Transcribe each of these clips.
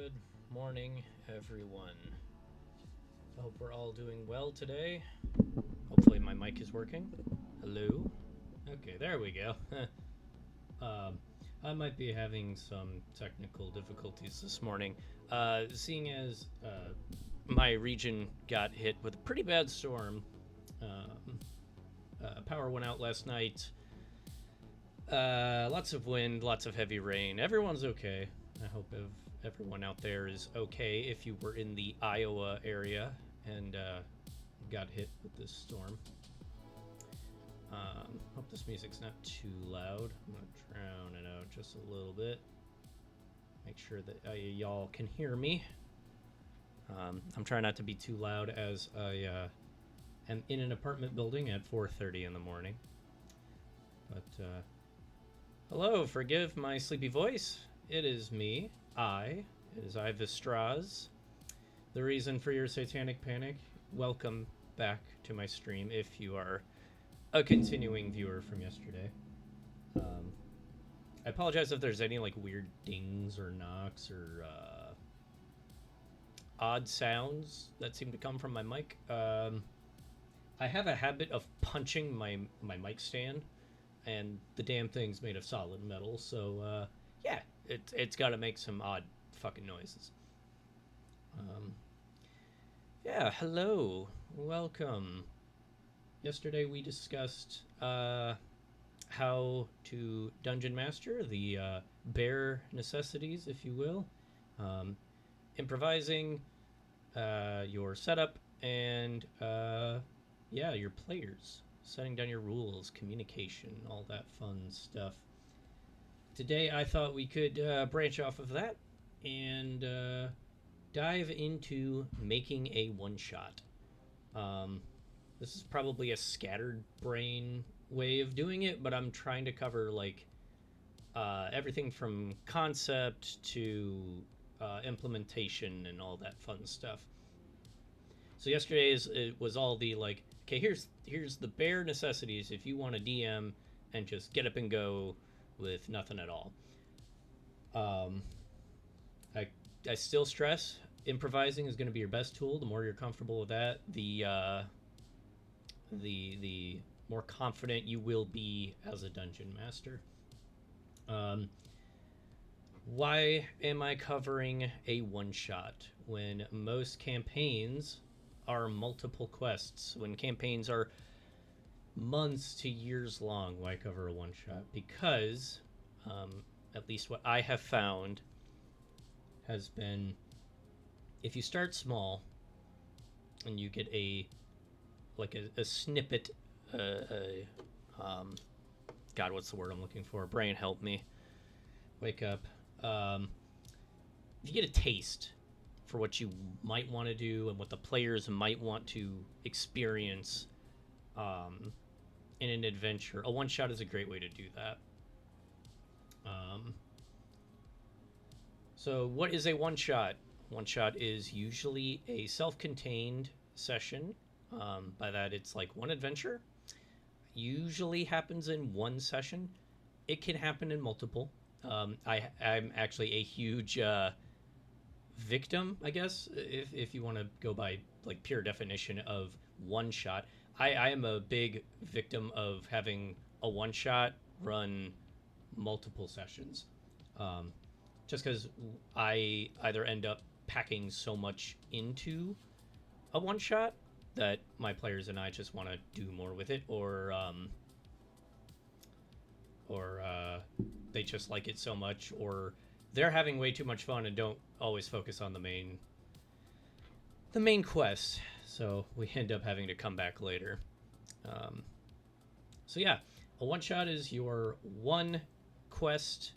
Good morning, everyone. I hope we're all doing well today. Hopefully, my mic is working. Hello? Okay, there we go. um, I might be having some technical difficulties this morning, seeing as my region got hit with a pretty bad storm. Power went out last night. Lots of wind, lots of heavy rain. Everyone's okay. I hope everyone out there is okay if you were in the Iowa area and got hit with this storm. Hope this music's not too loud. I'm going to drown it out just a little bit. Make sure that y'all can hear me. I'm trying not to be too loud as I am in an apartment building at 4:30 in the morning. But hello, forgive my sleepy voice. It is me. It is I Vistraz. The reason for your satanic panic. Welcome back to my stream if you are a continuing viewer from yesterday. I apologize if there's any like weird dings or knocks or odd sounds that seem to come from my mic. I have a habit of punching my mic stand, and the damn thing's made of solid metal, so yeah, it's got to make some odd fucking noises. Yeah, hello, welcome. Yesterday we discussed how to dungeon master the bare necessities, if you will, improvising your setup and yeah, your players, setting down your rules, communication, all that fun stuff. Today I thought we could branch off of that and dive into making a one-shot. This is probably a scattered brain way of doing it, but I'm trying to cover like everything from concept to implementation and all that fun stuff. So yesterday's it was all the like, okay, here's the bare necessities if you want to DM and just get up and go with nothing at all. I still stress improvising is going to be your best tool. The more you're comfortable with that, the more confident you will be as a dungeon master. Why am I covering a one shot when most campaigns are multiple quests? When campaigns are months to years long, why cover a one shot? Because at least what I have found has been, if you start small and you get a snippet, God, what's the word I'm looking for? Brain, help me. Wake up. If you get a taste for what you might want to do and what the players might want to experience in an adventure, a one-shot is a great way to do that. So what is a one-shot? One-shot is usually a self-contained session. By that, it's like one adventure. Usually happens in one session. It can happen in multiple. I'm actually a huge victim, I guess, if you want to go by like pure definition of one shot. I am a big victim of having a one shot run multiple sessions. Just because I either end up packing so much into a one shot that my players and I just want to do more with it, or they just like it so much, or they're having way too much fun and don't always focus on the main quest. So we end up having to come back later. So yeah, a one shot is your one quest,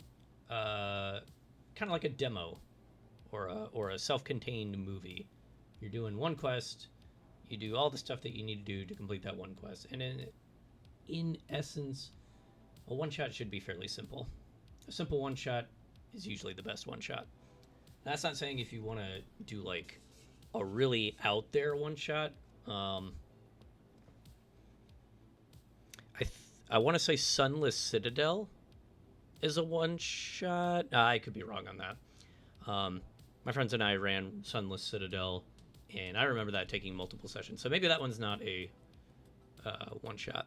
kind of like a demo or a self-contained movie. You're doing one quest. You do all the stuff that you need to do to complete that one quest. And in essence, a one-shot should be fairly simple. A simple one-shot is usually the best one-shot. That's not saying if you want to do like a really out there one-shot. I want to say Sunless Citadel is a one-shot. I could be wrong on that. my friends and I ran Sunless Citadel, and I remember that taking multiple sessions. So maybe that one's not a one shot.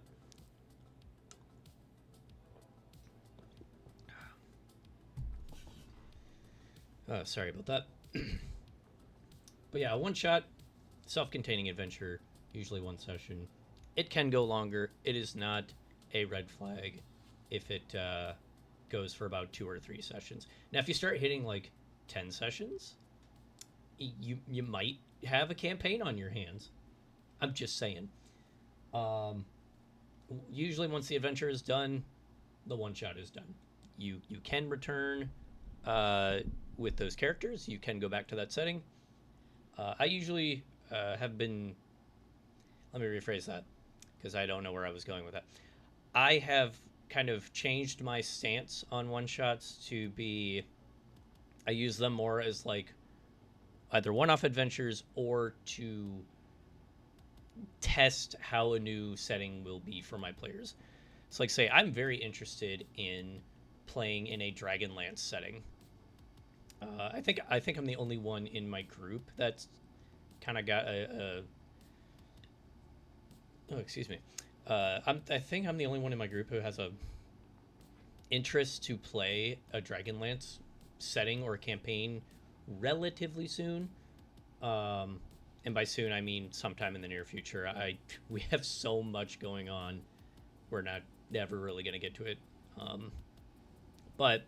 Sorry about that. But yeah, a one shot, self-containing adventure, usually one session. It can go longer. It is not a red flag if it goes for about 2 or 3 sessions. Now, if you start hitting like 10 sessions, you might have a campaign on your hands. I'm just saying. Usually, once the adventure is done, the one shot is done. You can return with those characters. You can go back to that setting. I usually have been. Let me rephrase that because I don't know where I was going with that. I have kind of changed my stance on one shots to be. I use them more as like either one-off adventures or to test how a new setting will be for my players. So, like, say I'm very interested in playing in a Dragonlance setting. I think I'm the only one in my group that's kind of got a. Oh, excuse me. I think I'm the only one in my group who has a interest to play a Dragonlance setting or campaign relatively soon. And by soon I mean sometime in the near future. We have so much going on, we're not never really going to get to it. But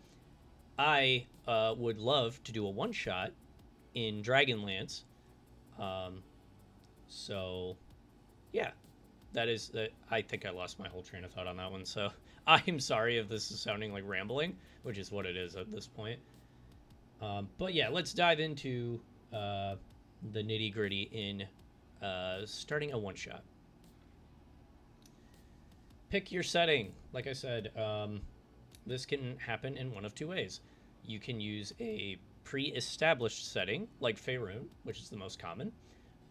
I would love to do a one shot in Dragonlance. So yeah, that is that. I think I lost my whole train of thought on that one. So I'm sorry if this is sounding like rambling, which is what it is at this point. But yeah, let's dive into the nitty gritty in starting a one shot. Pick your setting. Like I said, this can happen in one of 2 ways. You can use a pre-established setting like Faerun, which is the most common.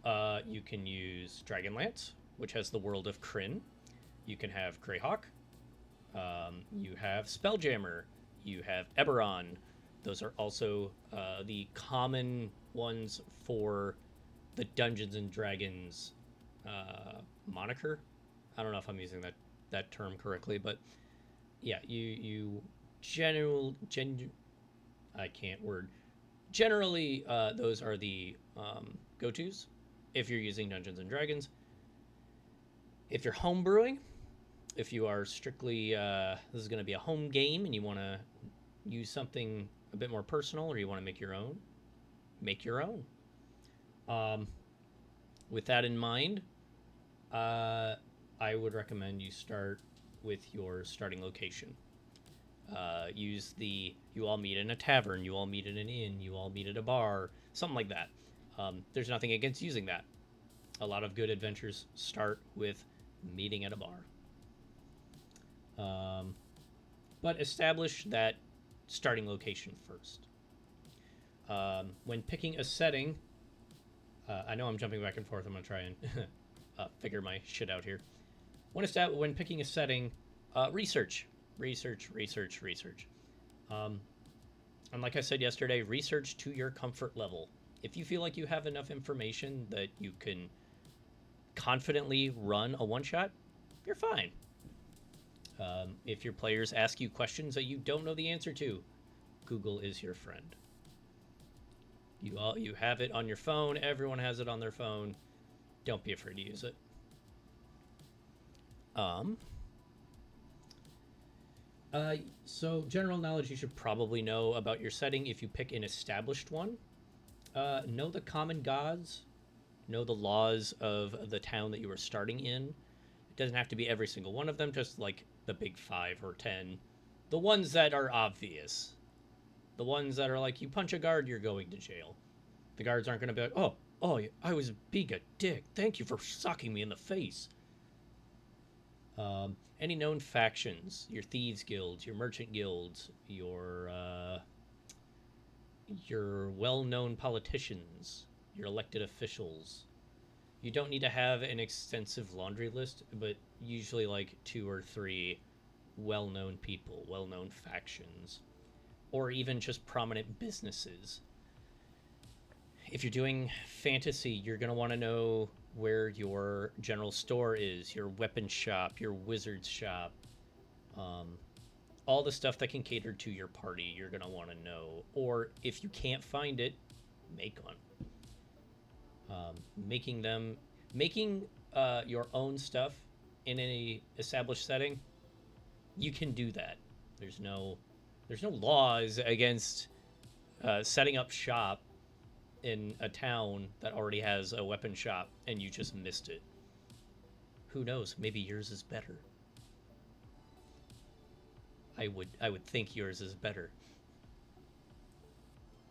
You can use Dragonlance, which has the world of Krynn. You can have Greyhawk. You have Spelljammer. You have Eberron. Those are also the common ones for the Dungeons and Dragons moniker. I don't know if I'm using that term correctly, but yeah, you I can't word. Generally, those are the go-tos if you're using Dungeons and Dragons. If you're homebrewing, if you are strictly this is going to be a home game and you want to use something a bit more personal, or you want to make your own, make your own. With that in mind, I would recommend you start with your starting location. Use the you all meet in a tavern, you all meet in an inn, you all meet at a bar, something like that. There's nothing against using that. A lot of good adventures start with meeting at a bar. But establish that starting location first. When picking a setting, I know I'm jumping back and forth. I'm going to try and figure my shit out here. When picking a setting, research. And like I said yesterday, research to your comfort level. If you feel like you have enough information that you can confidently run a one-shot, you're fine. If your players ask you questions that you don't know the answer to, Google is your friend. You have it on your phone. Everyone has it on their phone. Don't be afraid to use it. So general knowledge you should probably know about your setting if you pick an established one. Know the common gods. Know the laws of the town that you are starting in. It doesn't have to be every single one of them, just like the big 5 or 10. The ones that are obvious. The ones that are like, you punch a guard, you're going to jail. The guards aren't going to be like, oh, I was being a dick. Thank you for socking me in the face. Any known factions, your thieves guilds, your merchant guilds, your well-known politicians, your elected officials. You don't need to have an extensive laundry list, but usually like 2 or 3 well-known people, well-known factions, or even just prominent businesses. If you're doing fantasy, you're going to want to know where your general store is, your weapon shop, your wizard shop, um, all the stuff that can cater to your party. You're going to want to know. Or if you can't find it, make one. Making your own stuff in a established setting, you can do that. There's no laws against setting up shop in a town that already has a weapon shop and you just missed it. Who knows? Maybe yours is better. I would think yours is better.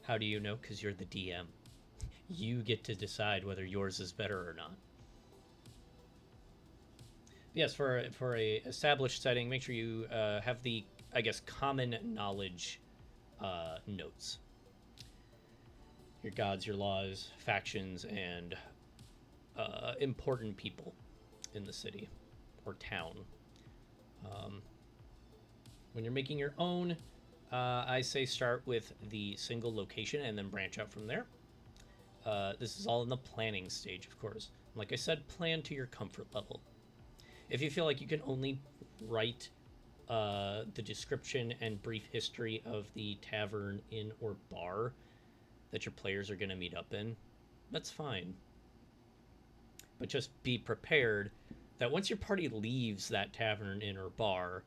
How do you know? Because you're the DM. You get to decide whether yours is better or not. Yes, for a established setting, make sure you have the, I guess, common knowledge notes. Your gods, your laws, factions, and important people in the city or town. When you're making your own, I say start with the single location and then branch out from there. This is all in the planning stage, of course. Like I said, plan to your comfort level. If you feel like you can only write the description and brief history of the tavern, inn, or bar that your players are going to meet up in, that's fine. But just be prepared that once your party leaves that tavern, inn, or bar,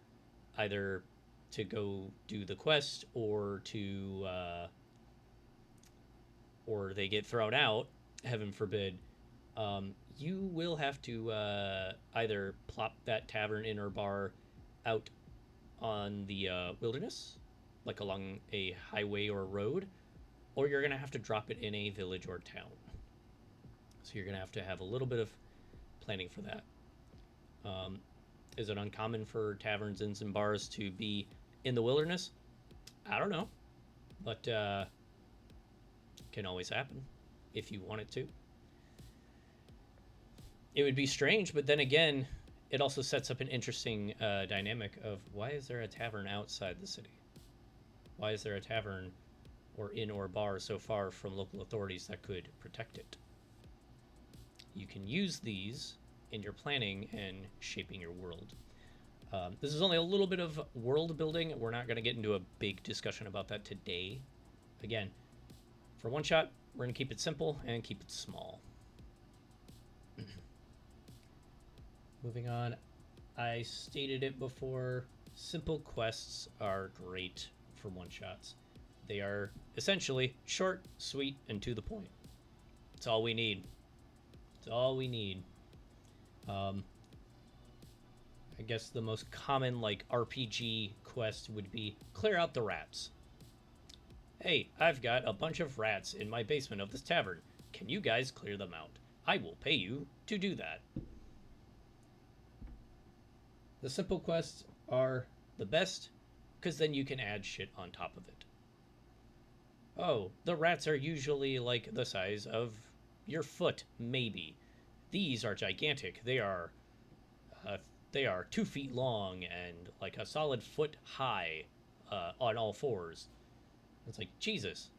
either to go do the quest or or they get thrown out, heaven forbid, you will have to either plop that tavern, inn, or bar out on the wilderness, like along a highway or road, or you're going to have to drop it in a village or town. So you're going to have a little bit of planning for that. Is it uncommon for taverns, inns, and bars to be in the wilderness? I don't know, but can always happen if you want it to. It would be strange, but then again, it also sets up an interesting dynamic of why is there a tavern outside the city? Why is there a tavern or inn or bar so far from local authorities that could protect it? You can use these in your planning and shaping your world. This is only a little bit of world building. We're not going to get into a big discussion about that today. Again, for one shot, we're going to keep it simple and keep it small. Moving on, I stated it before, simple quests are great for one-shots. They are essentially short, sweet, and to the point. It's all we need. It's all we need. I guess the most common like RPG quest would be clear out the rats. Hey, I've got a bunch of rats in my basement of this tavern. Can you guys clear them out? I will pay you to do that. The simple quests are the best because then you can add shit on top of it. Oh, the rats are usually like the size of your foot, maybe. These are gigantic. They are 2 feet long and like a solid foot high on all fours. It's like, Jesus,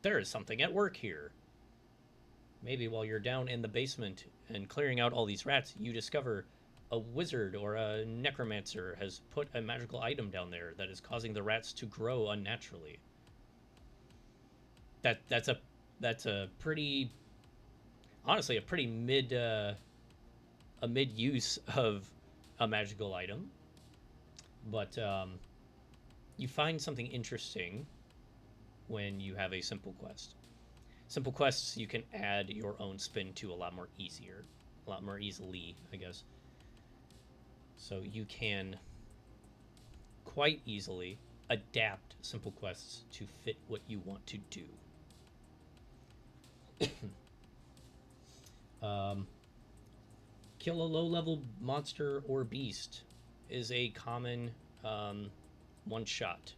there is something at work here. Maybe while you're down in the basement and clearing out all these rats, you discover a wizard or a necromancer has put a magical item down there that is causing the rats to grow unnaturally. That's a pretty, honestly, a pretty mid use of a magical item, but you find something interesting when you have a simple quest. Simple quests you can add your own spin to a lot more easily, I guess. So you can quite easily adapt simple quests to fit what you want to do. Kill a low-level monster or beast is a common one-shot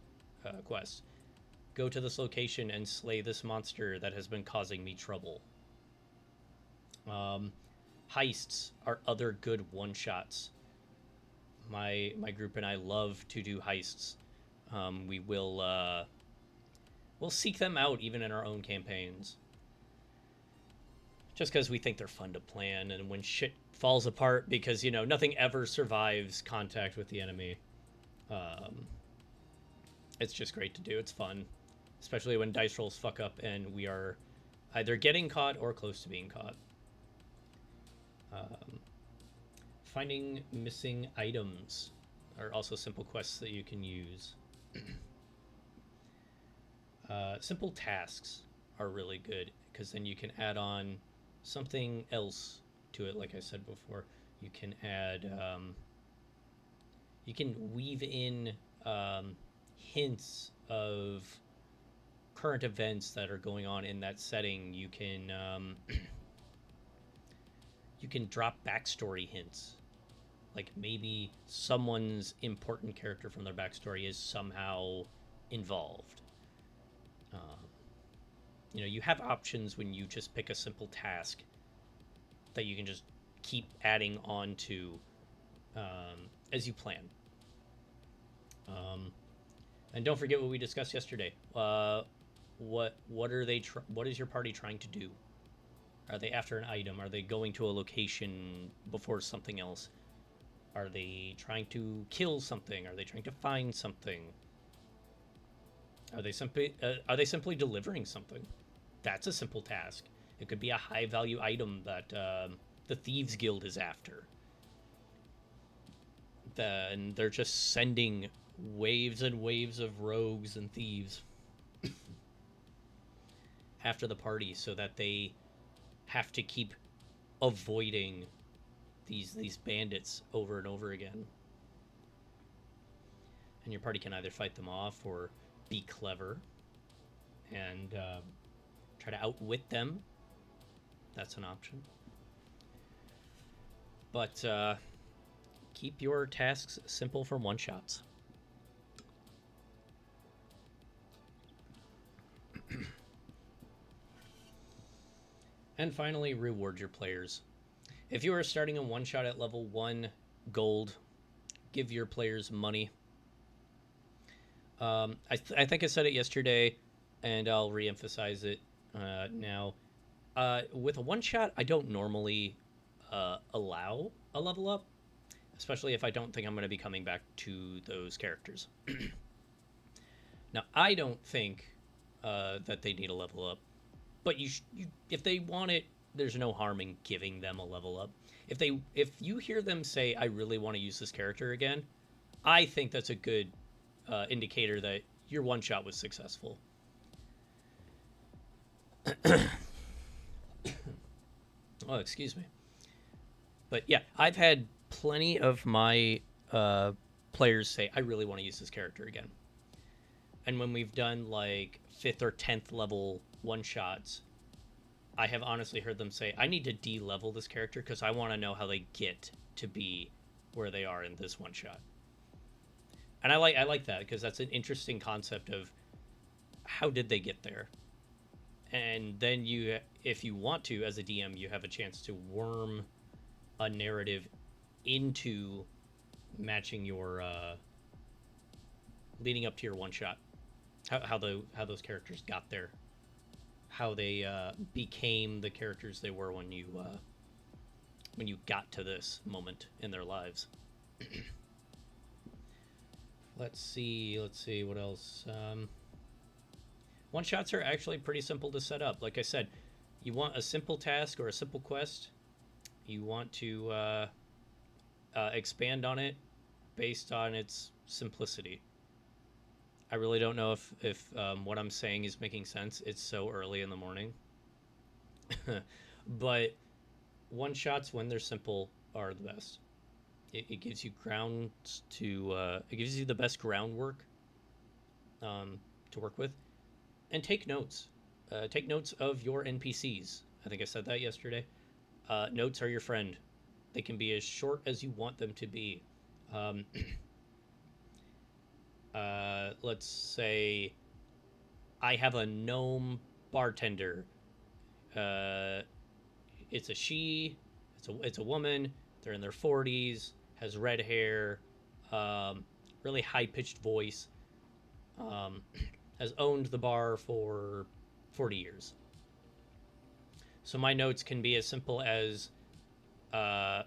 quest. Go to this location and slay this monster that has been causing me trouble. Heists are other good one-shots. My group and I love to do heists. We'll seek them out even in our own campaigns. just because we think they're fun to plan. And when shit falls apart, because nothing ever survives contact with the enemy, um, it's just great to do. It's fun, especially when dice rolls fuck up and we are either getting caught or close to being caught. Um, Finding missing items are also simple quests that you can use. Simple tasks are really good because then you can add on something else to it. Like I said before, you can add, you can weave in hints of current events that are going on in that setting. You can you can drop backstory hints, like maybe someone's important character from their backstory is somehow involved. Um, you have options when you just pick a simple task that you can just keep adding on to as you plan. And don't forget what we discussed yesterday. What are they? What is your party trying to do? Are they after an item? Are they going to a location before something else? Are they trying to kill something? Are they trying to find something? Are they simply delivering something? That's a simple task. It could be a high value item that the Thieves Guild is after. And they're just sending waves and waves of rogues and thieves after the party so that they have to keep avoiding these bandits over and over again. And your party can either fight them off or be clever and try to outwit them. That's an option. But keep your tasks simple for one-shots. And finally, reward your players. If you are starting a one-shot at level 1 gold, give your players money. I think I said it yesterday, and I'll re-emphasize it now. With a one-shot, I don't normally allow a level up, especially if I don't think I'm going to be coming back to those characters. Now, I don't think that they need a level up, but if they want it, there's no harm in giving them a level up. If you hear them say, "I really want to use this character again," I think that's a good indicator that your one shot was successful. Oh, excuse me. But yeah, I've had plenty of my players say, "I really want to use this character again." And when we've done like 5th or 10th level one shots, I have honestly heard them say, "I need to de-level this character because I want to know how they get to be where they are in this one shot." And I like that because that's an interesting concept of how did they get there. And then if you want to, as a DM, you have a chance to worm a narrative into matching your leading up to your one shot. How those characters got there, how they became the characters they were when you got to this moment in their lives. Let's see what else. One shots are actually pretty simple to set up. Like I said, you want a simple task or a simple quest. You want to expand on it based on its simplicity. I really don't know if what I'm saying is making sense. It's so early in the morning. But one shots, when they're simple, are the best. It gives you grounds to it gives you the best groundwork to work with. And take notes. Take notes of your NPCs. I think I said that yesterday. Notes are your friend. They can be as short as you want them to be. Let's say I have a gnome bartender. It's a she. It's a woman. They're in their 40s. Has red hair. Really high pitched voice. Has owned the bar for 40 years. So my notes can be as simple as uh,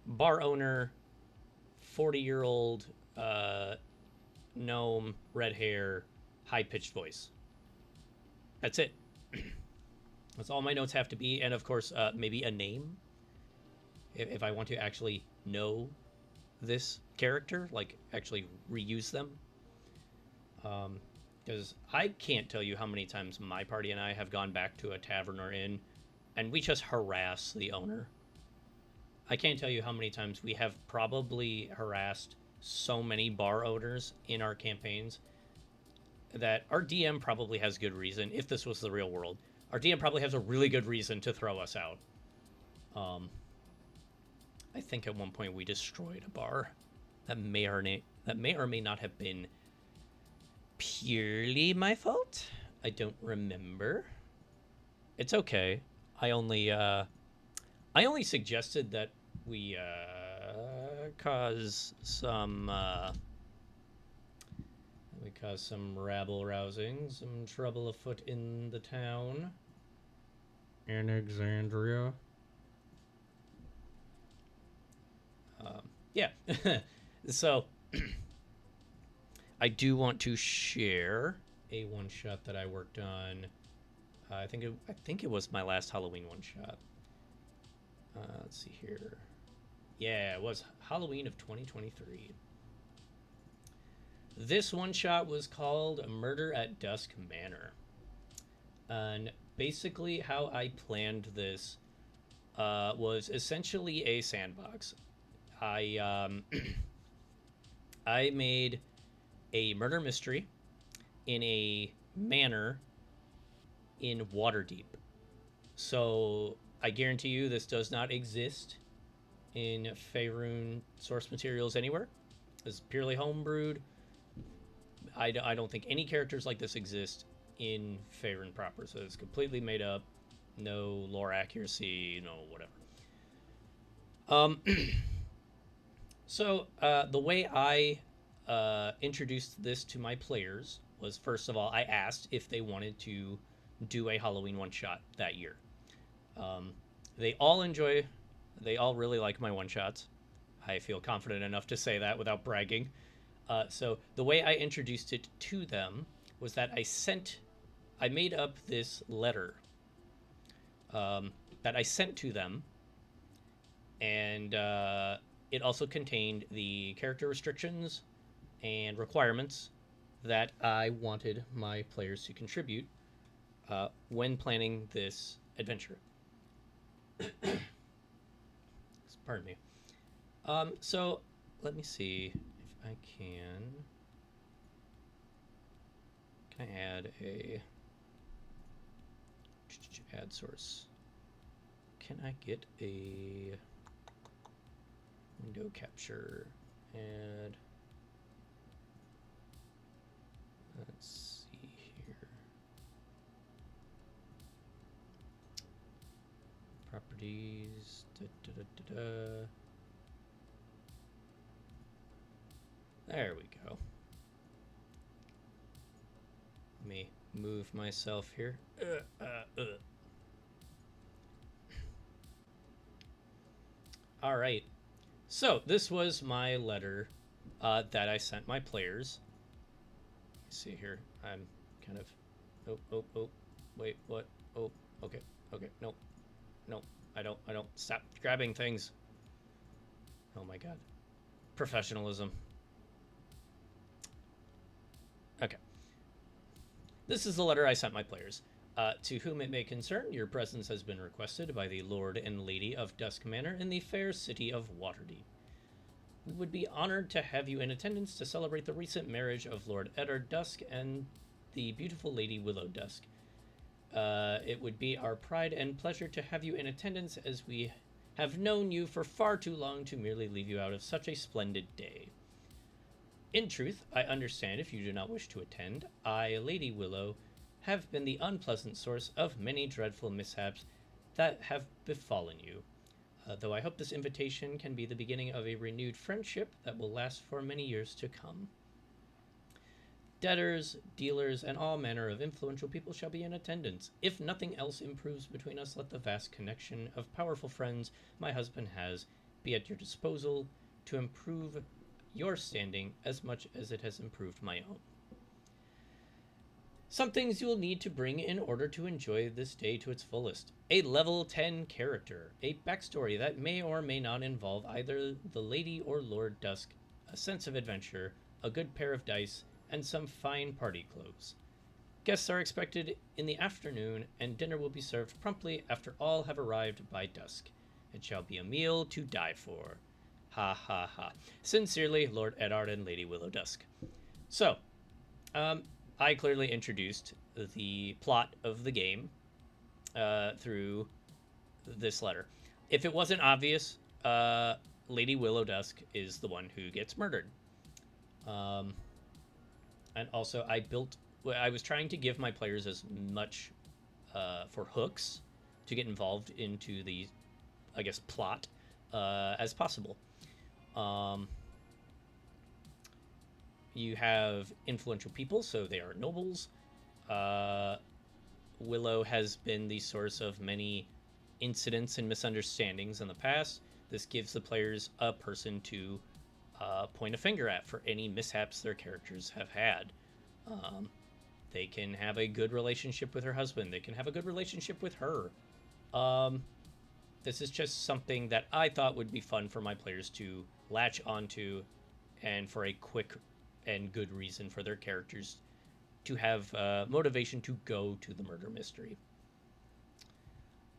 bar owner, 40-year-old gnome, red hair, high pitched voice. That's it. That's all my notes have to be, and of course, maybe a name if I want to actually know this character, like actually reuse them. Because I can't tell you how many times my party and I have gone back to a tavern or inn, and we just harass the owner. I can't tell you how many times we have probably harassed so many bar owners in our campaigns that our DM probably has good reason. If this was the real world, our DM probably has a really good reason to throw us out. I think at one point we destroyed a bar that may or may not have been purely my fault. I don't remember. It's okay. I only suggested that we cause some rabble rousing, some trouble afoot in the town. Alexandria. Yeah. So I do want to share a one shot that I worked on. I think it was my last Halloween one shot. Let's see here. Yeah, it was Halloween of 2023. This one shot was called Murder at Dusk Manor. And basically how I planned this was essentially a sandbox. I I made a murder mystery in a manor in Waterdeep. So I guarantee you this does not exist in Faerun source materials anywhere. It's purely homebrewed. I don't think any characters like this exist in Faerun proper. So it's completely made up. No lore accuracy, no whatever. So the way I introduced this to my players was, first of all, I asked if they wanted to do a Halloween one shot that year. They all really like my one shots. I feel confident enough to say that without bragging. So the way I introduced it to them was that I made up this letter that I sent to them, and it also contained the character restrictions and requirements that I wanted my players to contribute when planning this adventure. Pardon me. So let me see if I can. Can I add a add source? Can I get a window capture? Add. Let's see here. Properties. There we go. Let me move myself here. All right. So this was my letter that I sent my players. Let's see here. I'm kind of. Oh. Wait. What? Oh. Okay. Nope. I don't. Stop grabbing things. Oh my god. Professionalism. Okay. This is the letter I sent my players. To whom it may concern, your presence has been requested by the Lord and Lady of Dusk Manor in the fair city of Waterdeep. We would be honored to have you in attendance to celebrate the recent marriage of Lord Eddard Dusk and the beautiful Lady Willow Dusk. It would be our pride and pleasure to have you in attendance, as we have known you for far too long to merely leave you out of such a splendid day. In truth, I understand if you do not wish to attend. I, Lady Willow, have been the unpleasant source of many dreadful mishaps that have befallen you. Though I hope this invitation can be the beginning of a renewed friendship that will last for many years to come. Debtors, dealers, and all manner of influential people shall be in attendance. If nothing else improves between us, let the vast connection of powerful friends my husband has be at your disposal to improve your standing as much as it has improved my own. Some things you will need to bring in order to enjoy this day to its fullest. A level 10 character, a backstory that may or may not involve either the Lady or Lord Dusk, a sense of adventure, a good pair of dice, and some fine party clothes. Guests are expected in the afternoon, and dinner will be served promptly after all have arrived by dusk. It shall be a meal to die for. Ha ha ha. Sincerely, Lord Eddard and Lady Willow Dusk. So, I clearly introduced the plot of the game through this letter. If it wasn't obvious, Lady Willow Dusk is the one who gets murdered. And also, I was trying to give my players as much for hooks to get involved into the, I guess, plot as possible. You have influential people, so they are nobles. Willow has been the source of many incidents and misunderstandings in the past. This gives the players a person to point a finger at for any mishaps their characters have had. They can have a good relationship with her husband. They can have a good relationship with her. This is just something that I thought would be fun for my players to latch onto, and for a quick and good reason for their characters to have motivation to go to the murder mystery.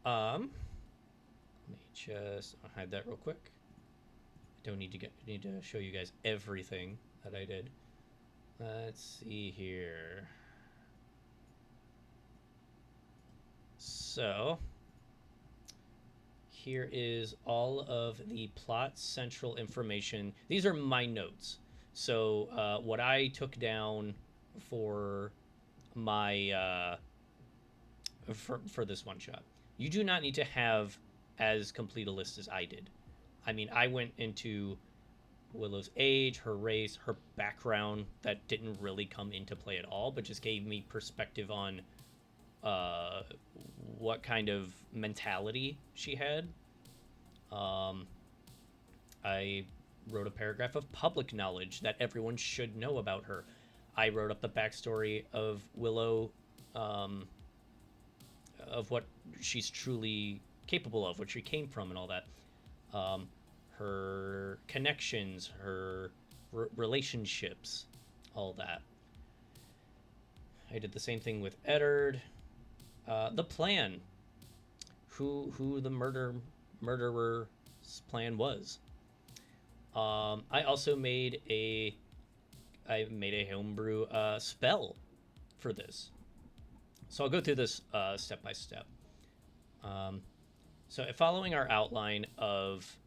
Let me just hide that real quick. I don't need to show you guys everything that I did. Let's see here. So here is all of the plot central information. These are my notes. So what I took down for my for this one shot. You do not need to have as complete a list as I did. I mean, I went into Willow's age, her race, her background that didn't really come into play at all, but just gave me perspective on what kind of mentality she had. I wrote a paragraph of public knowledge that everyone should know about her. I wrote up the backstory of Willow, of what she's truly capable of, what she came from, and all that. Her connections, her relationships, all that. I did the same thing with Eddard. The plan, who the murderer's plan was. I also made a homebrew spell for this. So I'll go through this step by step. So following our outline of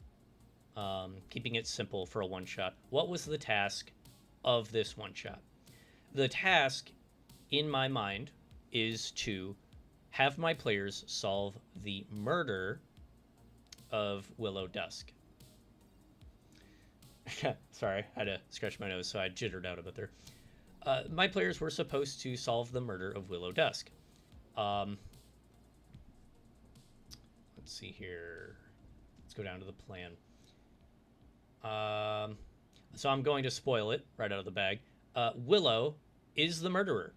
keeping it simple for a one-shot, what was the task of this one-shot? The task, in my mind, is to have my players solve the murder of Willow Dusk. Sorry, I had to scratch my nose, so I jittered out a bit there. My players were supposed to solve the murder of Willow Dusk. Let's see here. Let's go down to the plan. So I'm going to spoil it right out of the bag. Willow is the murderer.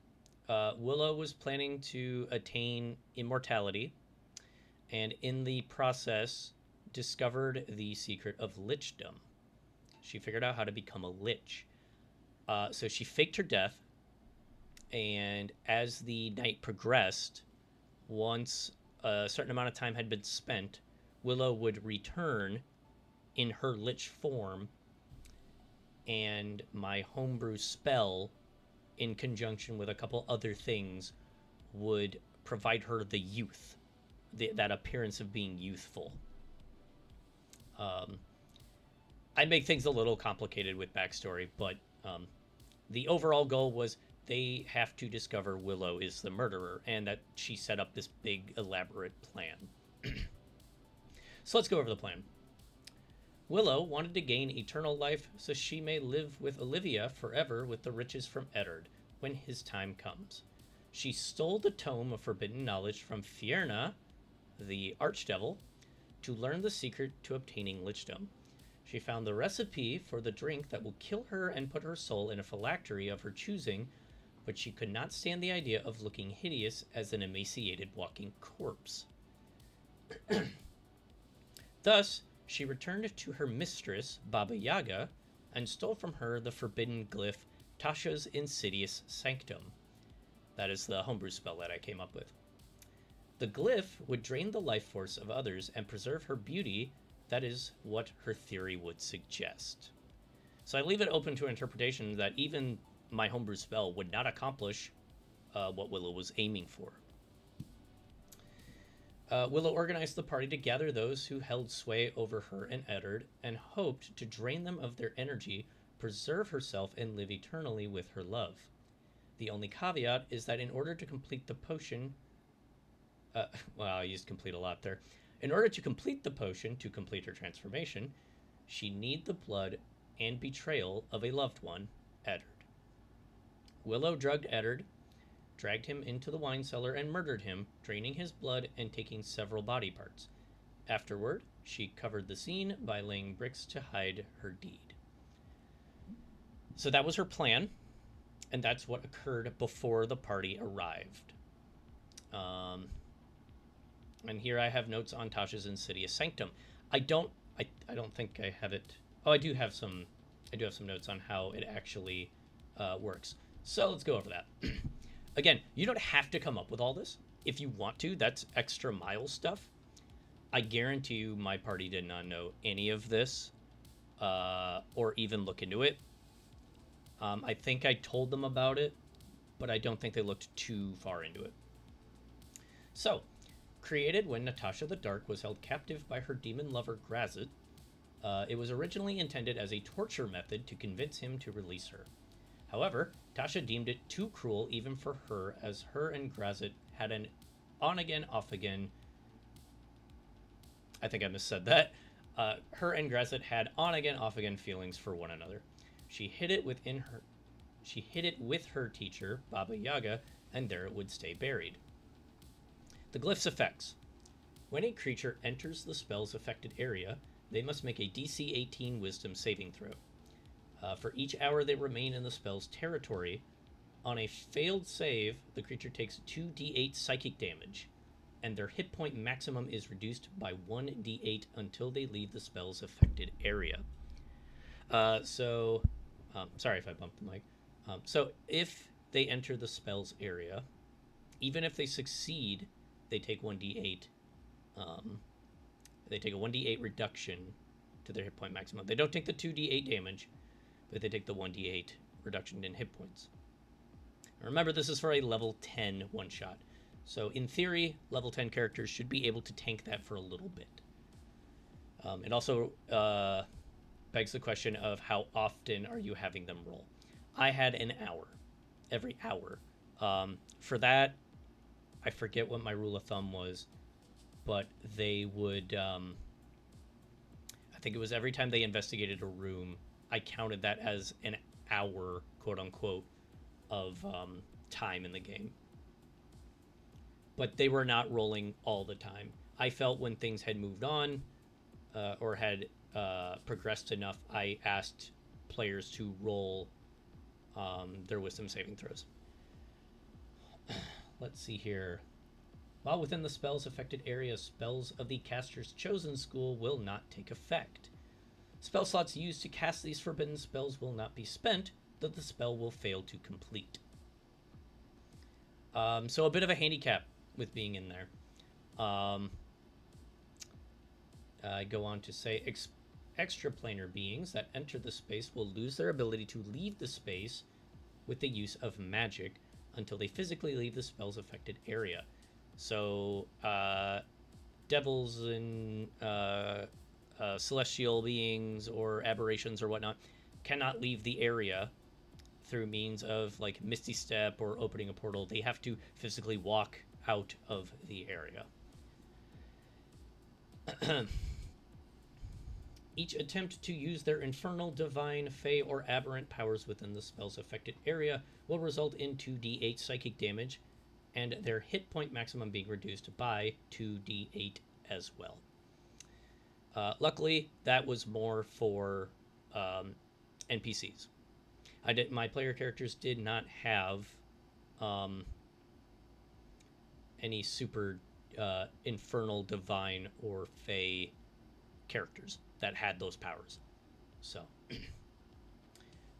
Willow was planning to attain immortality, and in the process discovered the secret of lichdom. She figured out how to become a lich. So she faked her death, and as the night progressed, once a certain amount of time had been spent, Willow would return in her lich form, and my homebrew spell, in conjunction with a couple other things, would provide her the youth, that appearance of being youthful. I make things a little complicated with backstory, but the overall goal was they have to discover Willow is the murderer, and that she set up this big, elaborate plan. So let's go over the plan. Willow wanted to gain eternal life so she may live with Olivia forever with the riches from Eddard. when his time comes. She stole the tome of forbidden knowledge from Fierna, the archdevil, to learn the secret to obtaining lichdom. She found the recipe for the drink that will kill her and put her soul in a phylactery of her choosing, but she could not stand the idea of looking hideous as an emaciated walking corpse. Thus, she returned to her mistress, Baba Yaga, and stole from her the forbidden glyph Tasha's Insidious Sanctum. That is the homebrew spell that I came up with. The glyph would drain the life force of others and preserve her beauty. That is what her theory would suggest. So I leave it open to interpretation that even my homebrew spell would not accomplish what Willow was aiming for. Willow organized the party to gather those who held sway over her and Eddard, and hoped to drain them of their energy, preserve herself, and live eternally with her love. The only caveat is that in order to complete the potion... well, I used complete a lot there. In order to complete the potion, to complete her transformation, she need the blood and betrayal of a loved one, Eddard. Willow drugged Eddard, dragged him into the wine cellar, and murdered him, draining his blood and taking several body parts. Afterward, she covered the scene by laying bricks to hide her deed. So that was her plan, and that's what occurred before the party arrived. And here I have notes on Tasha's Insidious Sanctum. I don't think I have it. Oh, I do have some notes on how it actually works. So let's go over that. Again, you don't have to come up with all this. If you want to, that's extra mile stuff. I guarantee you my party did not know any of this or even look into it. I think I told them about it, but I don't think they looked too far into it. So, created when Natasha the Dark was held captive by her demon lover Grazit, it was originally intended as a torture method to convince him to release her. However, Tasha deemed it too cruel even for her, as her and Grazit had an on-again, off-again... I think I missaid that. Her and Grazit had on-again, off-again feelings for one another. She hid it with her teacher, Baba Yaga, and there it would stay buried. The glyph's effects. When a creature enters the spell's affected area, they must make a DC 18 Wisdom saving throw. For each hour they remain in the spell's territory, on a failed save, the creature takes 2d8 psychic damage, and their hit point maximum is reduced by 1d8 until they leave the spell's affected area. Sorry if I bumped the mic. So if they enter the spell's area, even if they succeed, they take 1d8. They take a 1d8 reduction to their hit point maximum. They don't take the 2d8 damage, but they take the 1d8 reduction in hit points. Remember, this is for a level 10 one-shot. So in theory, level 10 characters should be able to tank that for a little bit. It also begs the question of how often are you having them roll. I had an hour, every hour. For that, I forget what my rule of thumb was, but they would, I think it was every time they investigated a room, I counted that as an hour, quote unquote, of time in the game. But they were not rolling all the time. I felt when things had moved on or had progressed enough, I asked players to roll their wisdom saving throws. Let's see here. While within the spell's affected area, spells of the caster's chosen school will not take effect. Spell slots used to cast these forbidden spells will not be spent, though the spell will fail to complete. So a bit of a handicap with being in there. I go on to say extraplanar beings that enter the space will lose their ability to leave the space with the use of magic until they physically leave the spell's affected area. So devils and celestial beings or aberrations or whatnot cannot leave the area through means of like Misty Step or opening a portal. They have to physically walk out of the area. Each attempt to use their infernal, divine, fey, or aberrant powers within the spell's affected area will result in 2d8 psychic damage, and their hit point maximum being reduced by 2d8 as well. Luckily, that was more for NPCs. My player characters did not have any super infernal, divine, or fey characters that had those powers. So,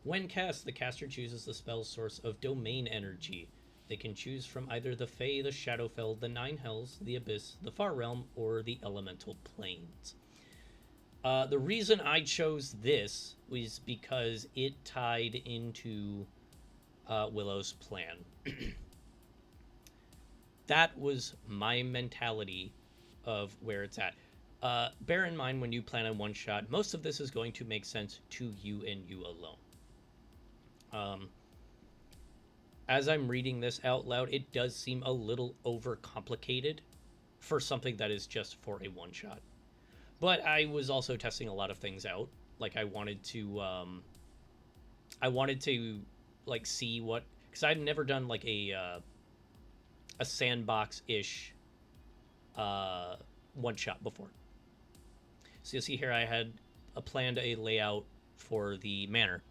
when cast, the caster chooses the spell's source of domain energy. They can choose from either the Fae, the Shadowfell, the Nine Hells, the Abyss, the Far Realm, or the Elemental Planes. The reason I chose this was because it tied into Willow's plan. That was my mentality of where it's at. Bear in mind when you plan a one shot, most of this is going to make sense to you and you alone. As I'm reading this out loud, it does seem a little overcomplicated for something that is just for a one shot. But I was also testing a lot of things out. Like I wanted to like see what, because I've never done like a sandbox ish one shot before. So you'll see here I had planned a layout for the manor.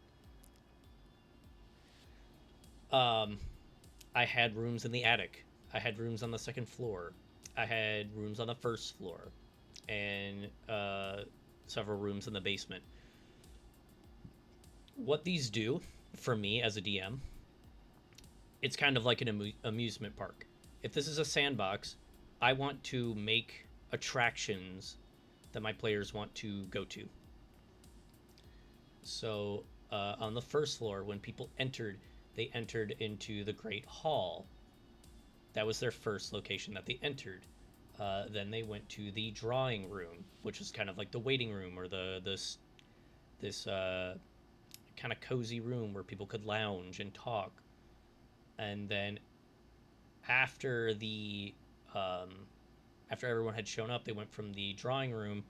I had rooms in the attic. I had rooms on the second floor. I had rooms on the first floor, and several rooms in the basement. What these do for me as a DM, it's kind of like an amusement park. If this is a sandbox, I want to make attractions that my players want to go to. So on the first floor, when people entered, they entered into the Great Hall. That was their first location that they entered. Then they went to the drawing room, which is kind of like the waiting room, or this kind of cozy room where people could lounge and talk. And then after after everyone had shown up, they went from the drawing room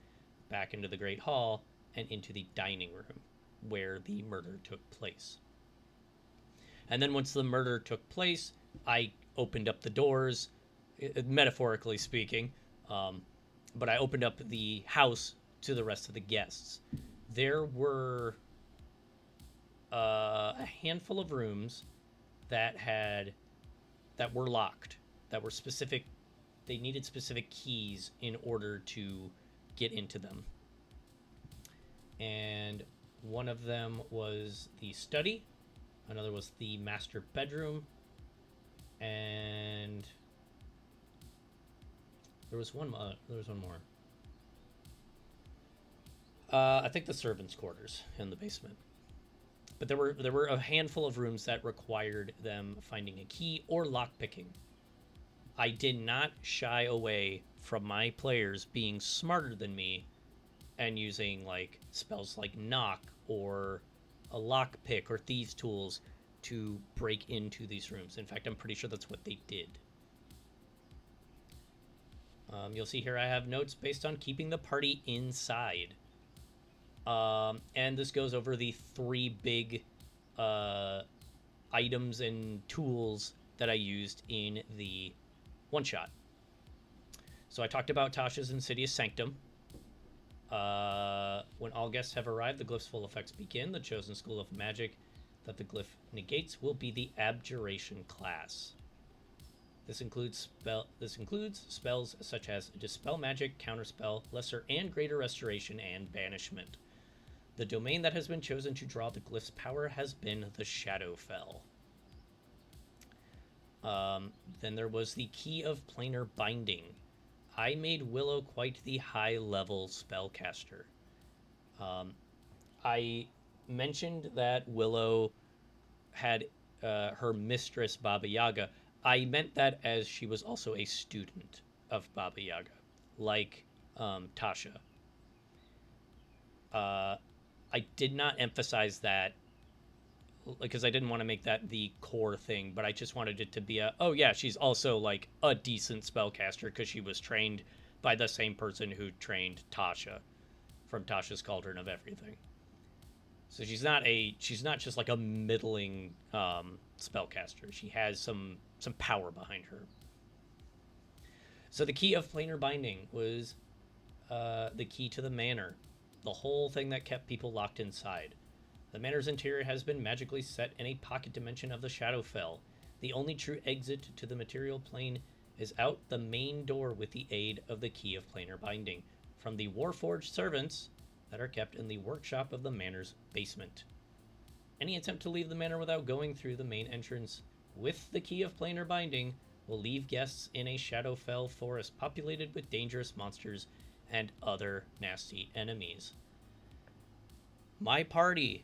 back into the Great Hall and into the dining room where the murder took place. And then once the murder took place, I opened up the doors, metaphorically speaking, but I opened up the house to the rest of the guests. There were a handful of rooms that were locked, that were specific. They needed specific keys in order to get into them. And one of them was the study, another was the master bedroom, and there was one more. I think the servants' quarters in the basement. But there were a handful of rooms that required them finding a key or lockpicking. I did not shy away from my players being smarter than me and using like spells like knock or a lockpick or thieves' tools to break into these rooms. In fact, I'm pretty sure that's what they did. You'll see here I have notes based on keeping the party inside. And this goes over the three big items and tools that I used in the one-shot. So I talked about Tasha's Insidious Sanctum. When all guests have arrived, the glyph's full effects begin. The chosen school of magic that the glyph negates will be the Abjuration class. This includes spells such as Dispel Magic, Counterspell, Lesser and Greater Restoration, and Banishment. The domain that has been chosen to draw the glyph's power has been the Shadowfell. Then there was the Key of Planar Binding. I made Willow quite the high-level spellcaster. I mentioned that Willow had her mistress, Baba Yaga. I meant that as she was also a student of Baba Yaga, like Tasha. I did not emphasize that because I didn't want to make that the core thing, but I just wanted it to be oh yeah, she's also like a decent spellcaster because she was trained by the same person who trained Tasha. from Tasha's Cauldron of Everything. So she's not just like a middling spellcaster. She has some power behind her. So the key of planar binding was the key to the manor, the whole thing that kept people locked inside. The manor's interior has been magically set in a pocket dimension of the Shadowfell. The only true exit to the material plane is out the main door with the aid of the key of planar binding from the Warforged servants that are kept in the workshop of the manor's basement. Any attempt to leave the manor without going through the main entrance with the key of planar binding will leave guests in a Shadowfell forest populated with dangerous monsters and other nasty enemies. My party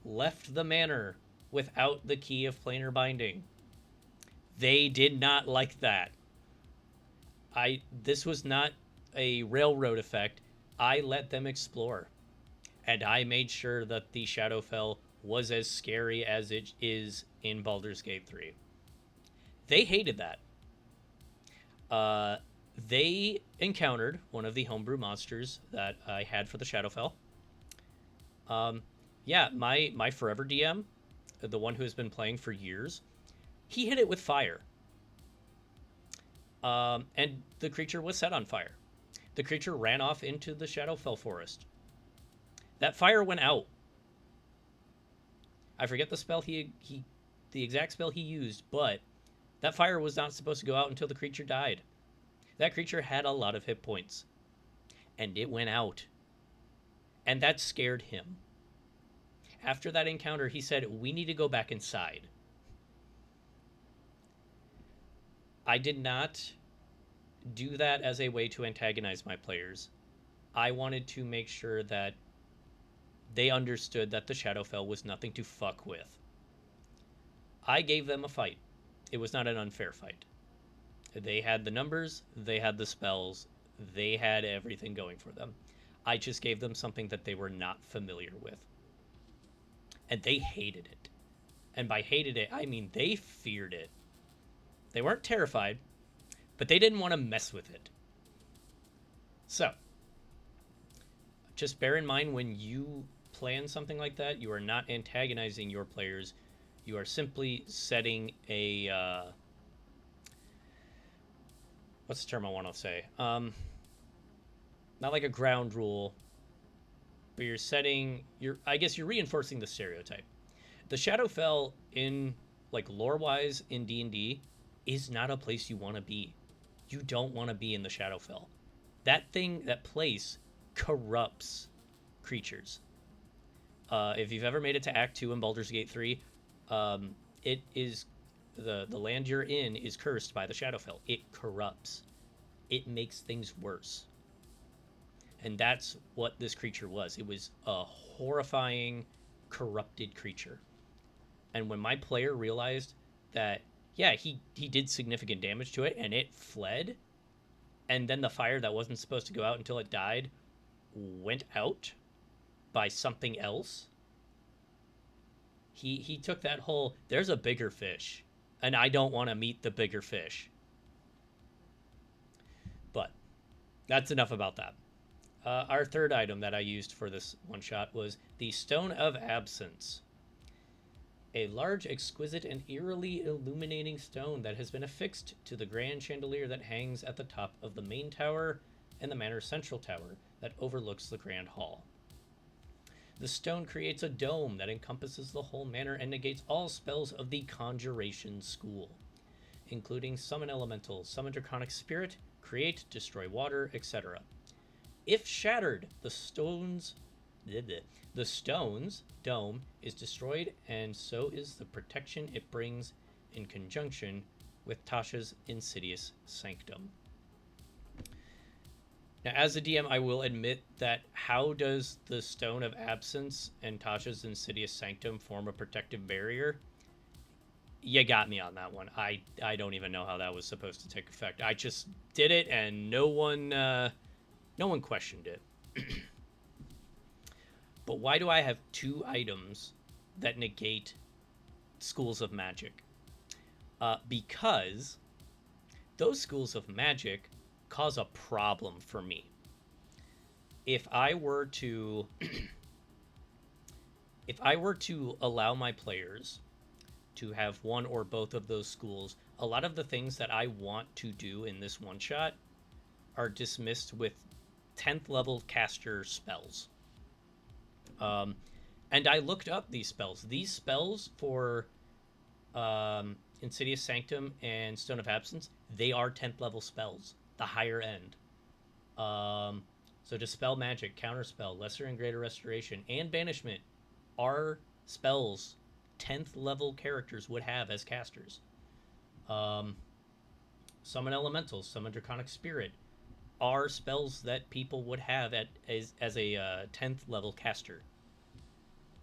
left the manor without the key of planar binding. They did not like that. This was not a railroad effect. I let them explore. And I made sure that the Shadowfell was as scary as it is in Baldur's Gate 3. They hated that. They encountered one of the homebrew monsters that I had for the Shadowfell. Yeah, my forever DM, the one who has been playing for years, he hit it with fire. And the creature was set on fire. The creature ran off into the Shadowfell forest. That fire went out. I forget the spell the exact spell he used, but that fire was not supposed to go out until the creature died. That creature had a lot of hit points, and it went out. And that scared him. After that encounter, he said, "We need to go back inside." I did not do that as a way to antagonize my players. I wanted to make sure that they understood that the Shadowfell was nothing to fuck with. I gave them a fight. It was not an unfair fight. They had the numbers, they had the spells, they had everything going for them. I just gave them something that they were not familiar with. And they hated it. And by hated it, I mean they feared it. They weren't terrified, but they didn't want to mess with it. So, just bear in mind when you plan something like that, you are not antagonizing your players. You are simply setting a... what's the term I want to say? Not like a ground rule, but you're setting... I guess you're reinforcing the stereotype. The Shadowfell, in like lore-wise in D&D, is not a place you want to be. You don't want to be in the Shadowfell. That place corrupts creatures. If you've ever made it to Act 2 in Baldur's Gate 3, it is the land you're in is cursed by the Shadowfell. It corrupts. It makes things worse. And that's what this creature was. It was a horrifying, corrupted creature. And when my player realized that, yeah, he did significant damage to it and it fled, and then the fire that wasn't supposed to go out until it died went out by something else, he took that whole, there's a bigger fish, and I don't want to meet the bigger fish. But that's enough about that. Our third item that I used for this one-shot was the Stone of Absence. A large, exquisite, and eerily illuminating stone that has been affixed to the grand chandelier that hangs at the top of the main tower and the manor's central tower that overlooks the grand hall. The stone creates a dome that encompasses the whole manor and negates all spells of the Conjuration School, including Summon Elemental, Summon Draconic Spirit, Create, Destroy Water, etc. If shattered, the stone's dome is destroyed, and so is the protection it brings in conjunction with Tasha's insidious sanctum. Now, as a DM, I will admit that how does the Stone of Absence and Tasha's insidious sanctum form a protective barrier? You got me on that one. I don't even know how that was supposed to take effect. I just did it, and no one questioned it. But why do I have two items that negate schools of magic? Because those schools of magic cause a problem for me. if I were to if I were to allow my players to have one or both of those schools, a lot of the things that I want to do in this one shot are dismissed with 10th level caster spells. Um, and I looked up these spells. These spells for Insidious Sanctum and Stone of Absence, they are 10th level spells, the higher end. So Dispel Magic, Counterspell, Lesser and Greater Restoration, and Banishment are spells 10th level characters would have as casters. Summon Elementals, Summon Draconic Spirit are spells that people would have as a 10th level caster.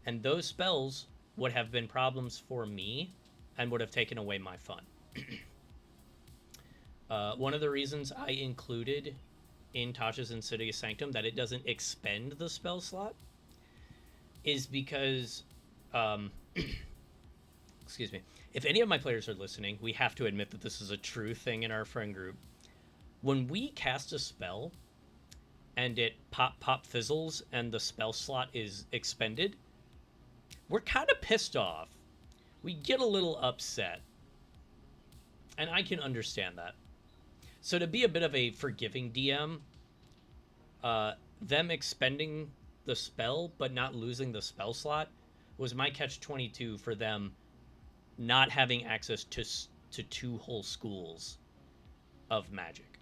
And those spells would have been problems for me and would have taken away my fun. One of the reasons I included in Tasha's Insidious Sanctum that it doesn't expend the spell slot is because, excuse me, if any of my players are listening, we have to admit that this is a true thing in our friend group. When we cast a spell and it pop fizzles and the spell slot is expended, we're kind of pissed off. We get a little upset. And I can understand that. So to be a bit of a forgiving DM, them expending the spell but not losing the spell slot was my catch-22 for them not having access to 2 whole schools of magic.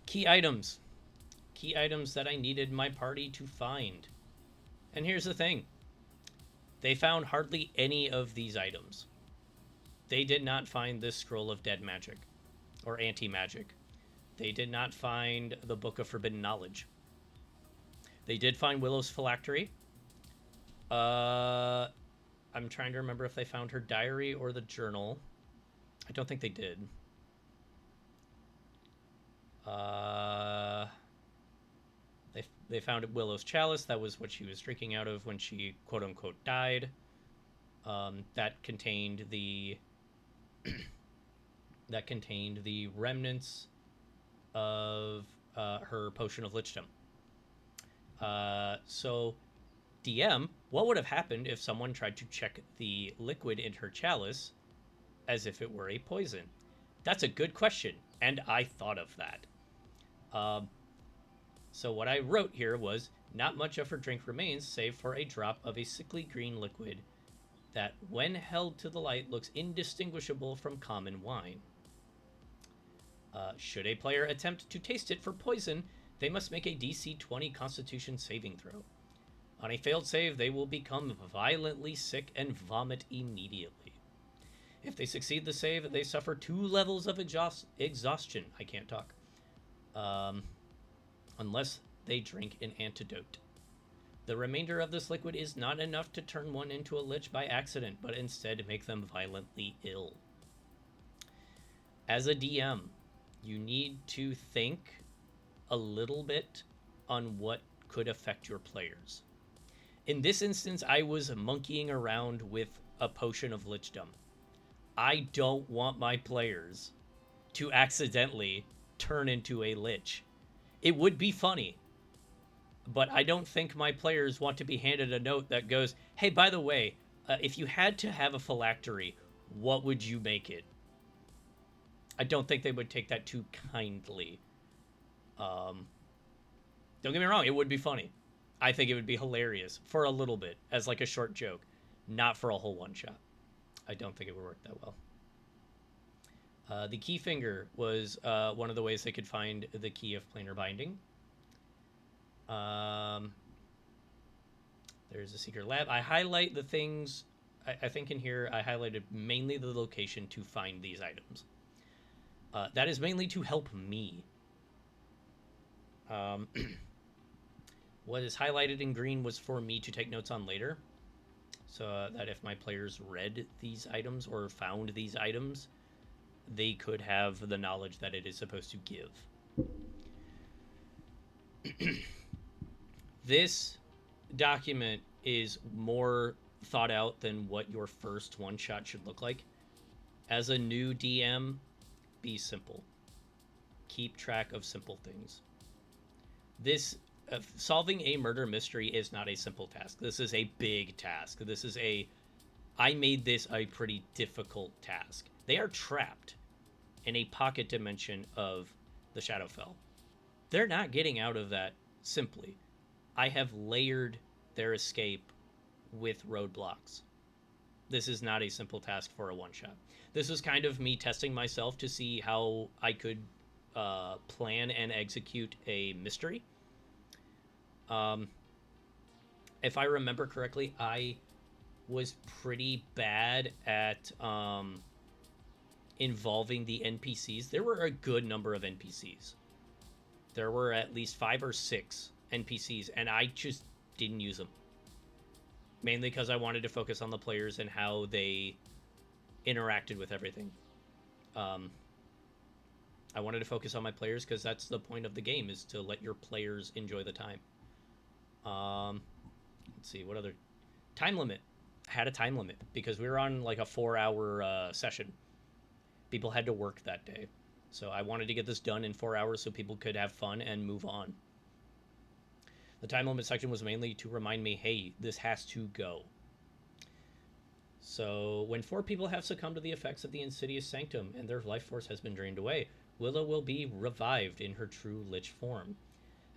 Key items that I needed my party to find. And here's the thing. They found hardly any of these items. They did not find this Scroll of Dead Magic or Anti-Magic. They did not find the Book of Forbidden Knowledge. They did find Willow's Phylactery. I'm trying to remember if they found her diary or the journal. I don't think they did. They found Willow's chalice. That was what she was drinking out of when she quote unquote died. That contained the remnants of her potion of lichdom. So, DM, what would have happened if someone tried to check the liquid in her chalice as if it were a poison? That's a good question, and I thought of that. So what I wrote here was, not much of her drink remains, save for a drop of a sickly green liquid that, when held to the light, looks indistinguishable from common wine. Should a player attempt to taste it for poison, they must make a DC 20 Constitution saving throw. On a failed save, they will become violently sick and vomit immediately. If they succeed the save, they suffer 2 levels of exhaustion. I can't talk. Unless they drink an antidote. The remainder of this liquid is not enough to turn one into a lich by accident, but instead make them violently ill. As a DM, you need to think a little bit on what could affect your players. In this instance, I was monkeying around with a potion of lichdom. I don't want my players to accidentally turn into a lich. It would be funny, but I don't think my players want to be handed a note that goes, hey, by the way, if you had to have a phylactery, what would you make it? I don't think they would take that too kindly. Don't get me wrong, it would be funny. I think it would be hilarious for a little bit, as like a short joke, not for a whole one-shot. I don't think it would work that well. The key finger was one of the ways they could find the key of planar binding. There's a secret lab. I highlight the things, I think in here I highlighted mainly the location to find these items. That is mainly to help me. What is highlighted in green was for me to take notes on later. So that if my players read these items or found these items, they could have the knowledge that it is supposed to give. This document is more thought out than what your first one-shot should look like. As a new DM, be simple. keep track of simple things. This solving a murder mystery is not a simple task. This is a big task. I made this a pretty difficult task. They are trapped in a pocket dimension of the Shadowfell. They're not getting out of that simply. I have layered their escape with roadblocks. This is not a simple task for a one-shot. This was kind of me testing myself to see how I could plan and execute a mystery. If I remember correctly, I was pretty bad at involving the NPCs. There were a good number of NPCs. There were at least 5 or 6 NPCs, and I just didn't use them. Mainly because I wanted to focus on the players and how they interacted with everything. I wanted to focus on my players because that's the point of the game, is to let your players enjoy the time. Let's see, what other... Time limit. I had a time limit because we were on like a 4-hour session. People had to work that day. So I wanted to get this done in 4 hours so people could have fun and move on. The time limit section was mainly to remind me, hey, this has to go. So when 4 people have succumbed to the effects of the insidious sanctum and their life force has been drained away, Willow will be revived in her true lich form,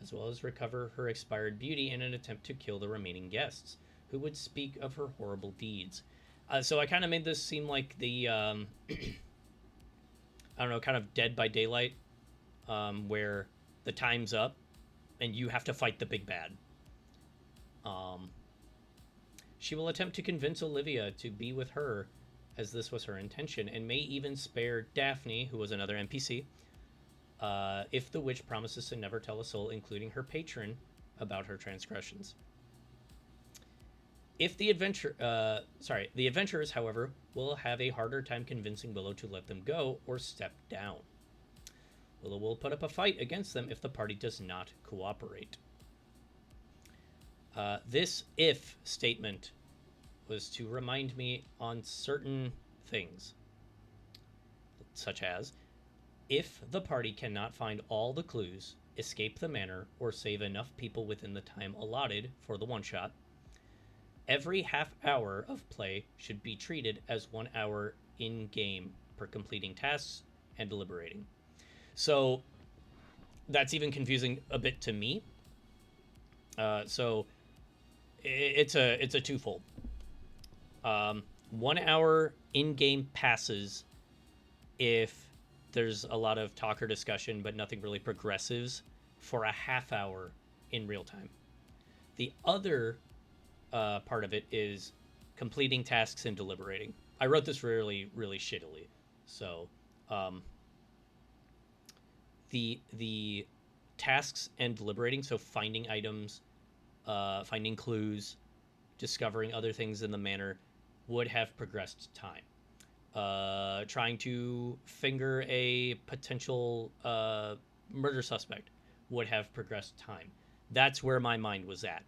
as well as recover her expired beauty in an attempt to kill the remaining guests, who would speak of her horrible deeds. So I kind of made this seem like the, I don't know, kind of Dead by Daylight, where the time's up and you have to fight the big bad. She will attempt to convince Olivia to be with her, as this was her intention, and may even spare Daphne, who was another NPC, if the witch promises to never tell a soul, including her patron, about her transgressions. If the adventurers, however, will have a harder time convincing Willow to let them go or step down. Willow will put up a fight against them if the party does not cooperate. This if statement was to remind me on certain things, such as, if the party cannot find all the clues, escape the manor, or save enough people within the time allotted for the one-shot, every half hour of play should be treated as 1 hour in-game per completing tasks and deliberating. So that's even confusing a bit to me. So it's a twofold. 1 hour in-game passes if there's a lot of talk or discussion, but nothing really progresses for a half hour in real time. The other part of it is completing tasks and deliberating. I wrote this really, really shittily. So the tasks and deliberating, so finding items, finding clues, discovering other things in the manor, would have progressed time. Trying to finger a potential murder suspect would have progressed time. That's where my mind was at.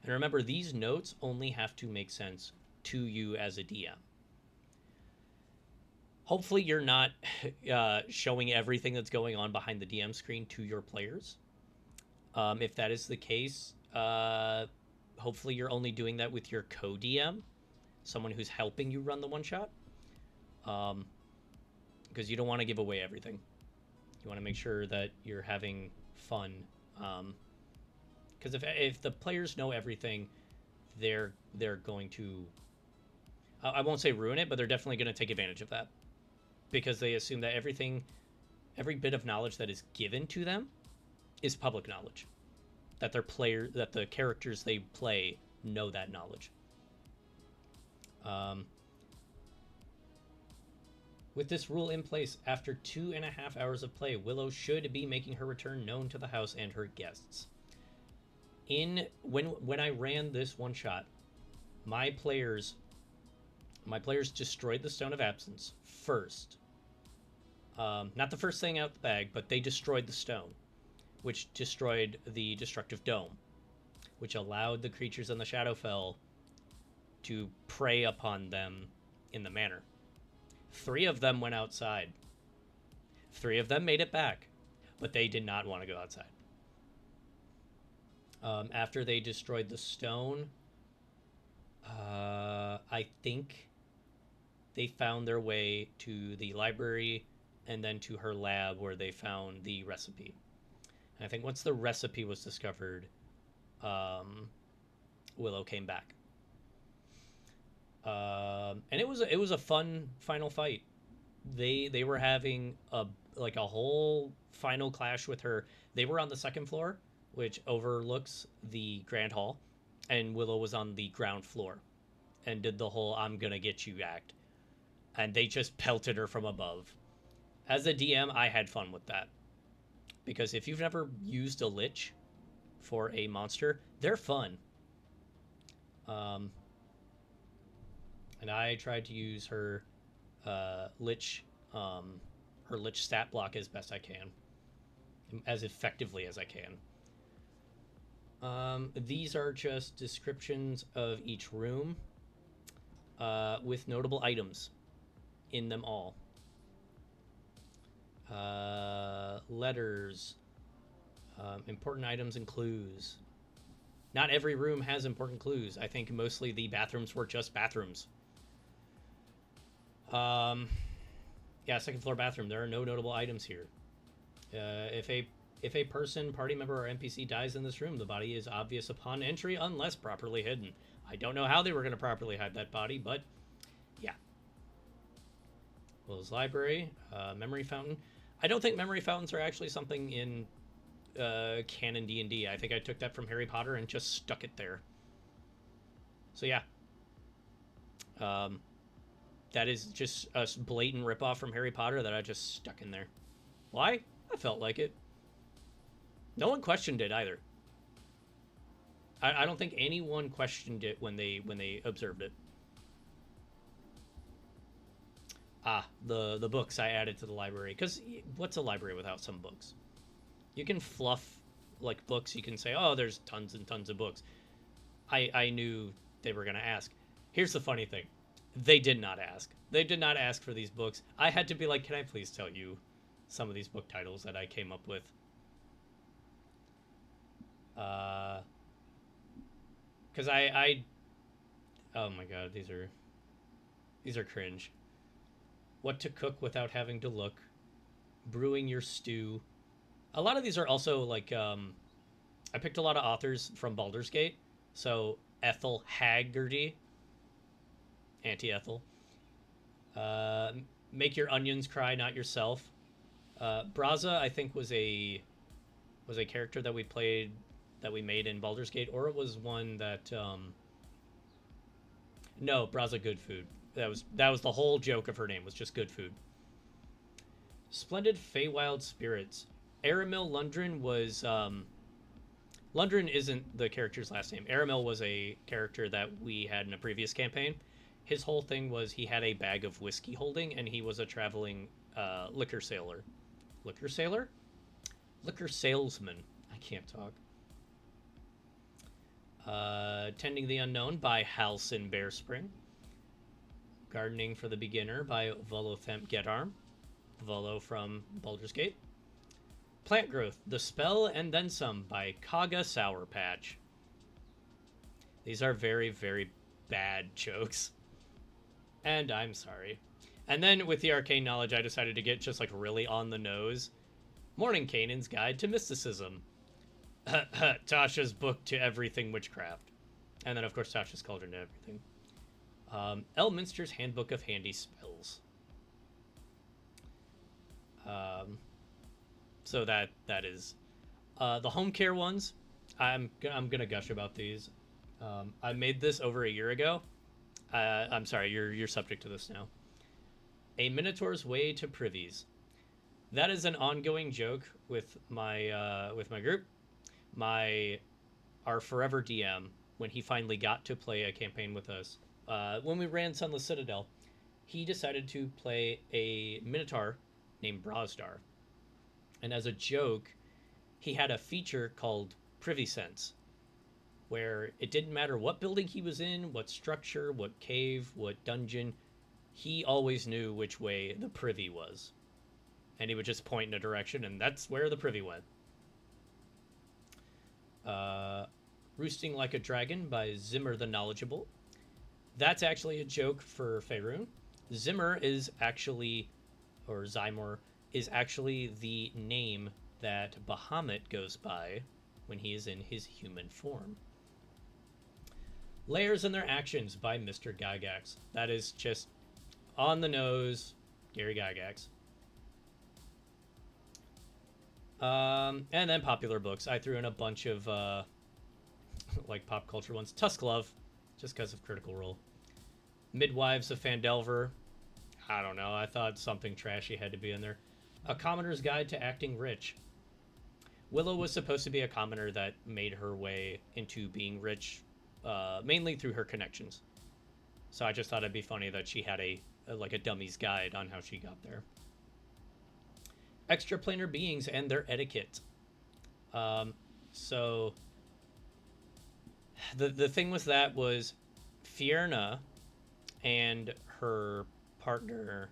And remember, these notes only have to make sense to you as a DM. Hopefully you're not showing everything that's going on behind the DM screen to your players. If that is the case, hopefully you're only doing that with your co-DM, someone who's helping you run the one-shot. Because you don't want to give away everything. You want to make sure that you're having fun. Because if the players know everything, they're going to... I won't say ruin it, but they're definitely going to take advantage of that. Because they assume that every bit of knowledge that is given to them is public knowledge. That that the characters they play know that knowledge. With this rule in place, after 2.5 hours of play, Willow should be making her return known to the house and her guests. When I ran this one shot, my players destroyed the Stone of Absence first. Not the first thing out the bag, but they destroyed the stone, which destroyed the destructive dome, which allowed the creatures in the Shadowfell to prey upon them in the manor. 3 of them went outside. 3 of them made it back. but they did not want to go outside. After they destroyed the stone, I think they found their way to the library and then to her lab where they found the recipe. And I think once the recipe was discovered, Willow came back. And it was a fun final fight. They were having a whole final clash with her. They were on the second floor, which overlooks the Grand Hall, and Willow was on the ground floor and did the whole "I'm gonna get you" act. And they just pelted her from above. As a DM, I had fun with that. Because if you've never used a Lich for a monster, they're fun. And I tried to use her Lich stat block as best I can, as effectively as I can. These are just descriptions of each room with notable items in them all. Letters, important items and clues. Not every room has important clues. I think mostly the bathrooms were just bathrooms. Yeah, second floor bathroom. There are no notable items here. If a person, party member, or NPC dies in this room, the body is obvious upon entry unless properly hidden. I don't know how they were going to properly hide that body, but yeah. Willow's library, memory fountain. I don't think memory fountains are actually something in canon D&D. I think I took that from Harry Potter and just stuck it there. So yeah. That is just a blatant ripoff from Harry Potter that I just stuck in there. Why? I felt like it. No one questioned it either. I don't think anyone questioned it when they observed it. The books I added to the library. Because what's a library without some books? You can fluff like books. You can say, oh, there's tons and tons of books. I knew they were going to ask. Here's the funny thing. They did not ask. They did not ask for these books. I had to be like, can I please tell you some of these book titles that I came up with? Because oh my god, these are cringe. What to cook without having to look. Brewing your stew. A lot of these are also like, I picked a lot of authors from Baldur's Gate. So Ethel Haggerty. Auntie Ethel. Make your onions cry, not yourself. Braza, I think, was a character that we made in Baldur's Gate, or it was one that no, Braza Good Food. That was the whole joke of her name, was just good food. Splendid Feywild Spirits. Aramil Lundgren was Lundgren isn't the character's last name. Aramil was a character that we had in a previous campaign. His whole thing was he had a bag of whiskey holding, and he was a traveling liquor sailor. Liquor sailor? Liquor salesman. I can't talk. Tending the Unknown by Halsin Bearspring. Gardening for the Beginner by Volothamp Getarm. Volo from Baldur's Gate. Plant Growth, The Spell and Then Some by Kaga Sour Patch. These are very, very bad jokes. And I'm sorry. And then with the arcane knowledge, I decided to get just like really on the nose. Morning Canaan's Guide to Mysticism. Tasha's Book to Everything Witchcraft. And then, of course, Tasha's Cauldron to Everything. Elminster's Handbook of Handy Spells. So that is the home care ones. I'm gonna gush about these. I made this over a year ago. I'm sorry, you're subject to this now. A Minotaur's Way to Privies. That is an ongoing joke with my group. Our forever DM, when he finally got to play a campaign with us, when we ran Sunless Citadel, he decided to play a Minotaur named Brazdar. And as a joke, he had a feature called Privy Sense, where it didn't matter what building he was in, what structure, what cave, what dungeon, he always knew which way the privy was. And he would just point in a direction, and that's where the privy went. Roosting Like a Dragon by Zimmer the Knowledgeable. That's actually a joke for Faerun. Zimmer is actually, or Zymor, is actually the name that Bahamut goes by when he is in his human form. Layers and Their Actions by Mr. Gygax. That is just on the nose, Gary Gygax. And then popular books. I threw in a bunch of like pop culture ones. Tusk Love, just because of Critical Role. Midwives of Phandelver. I don't know. I thought something trashy had to be in there. A Commoner's Guide to Acting Rich. Willow was supposed to be a commoner that made her way into being rich, mainly through her connections. So I just thought it'd be funny that she had a dummy's guide on how she got there. Extraplanar Beings and Their Etiquette. So the thing with that was Fierna and her partner.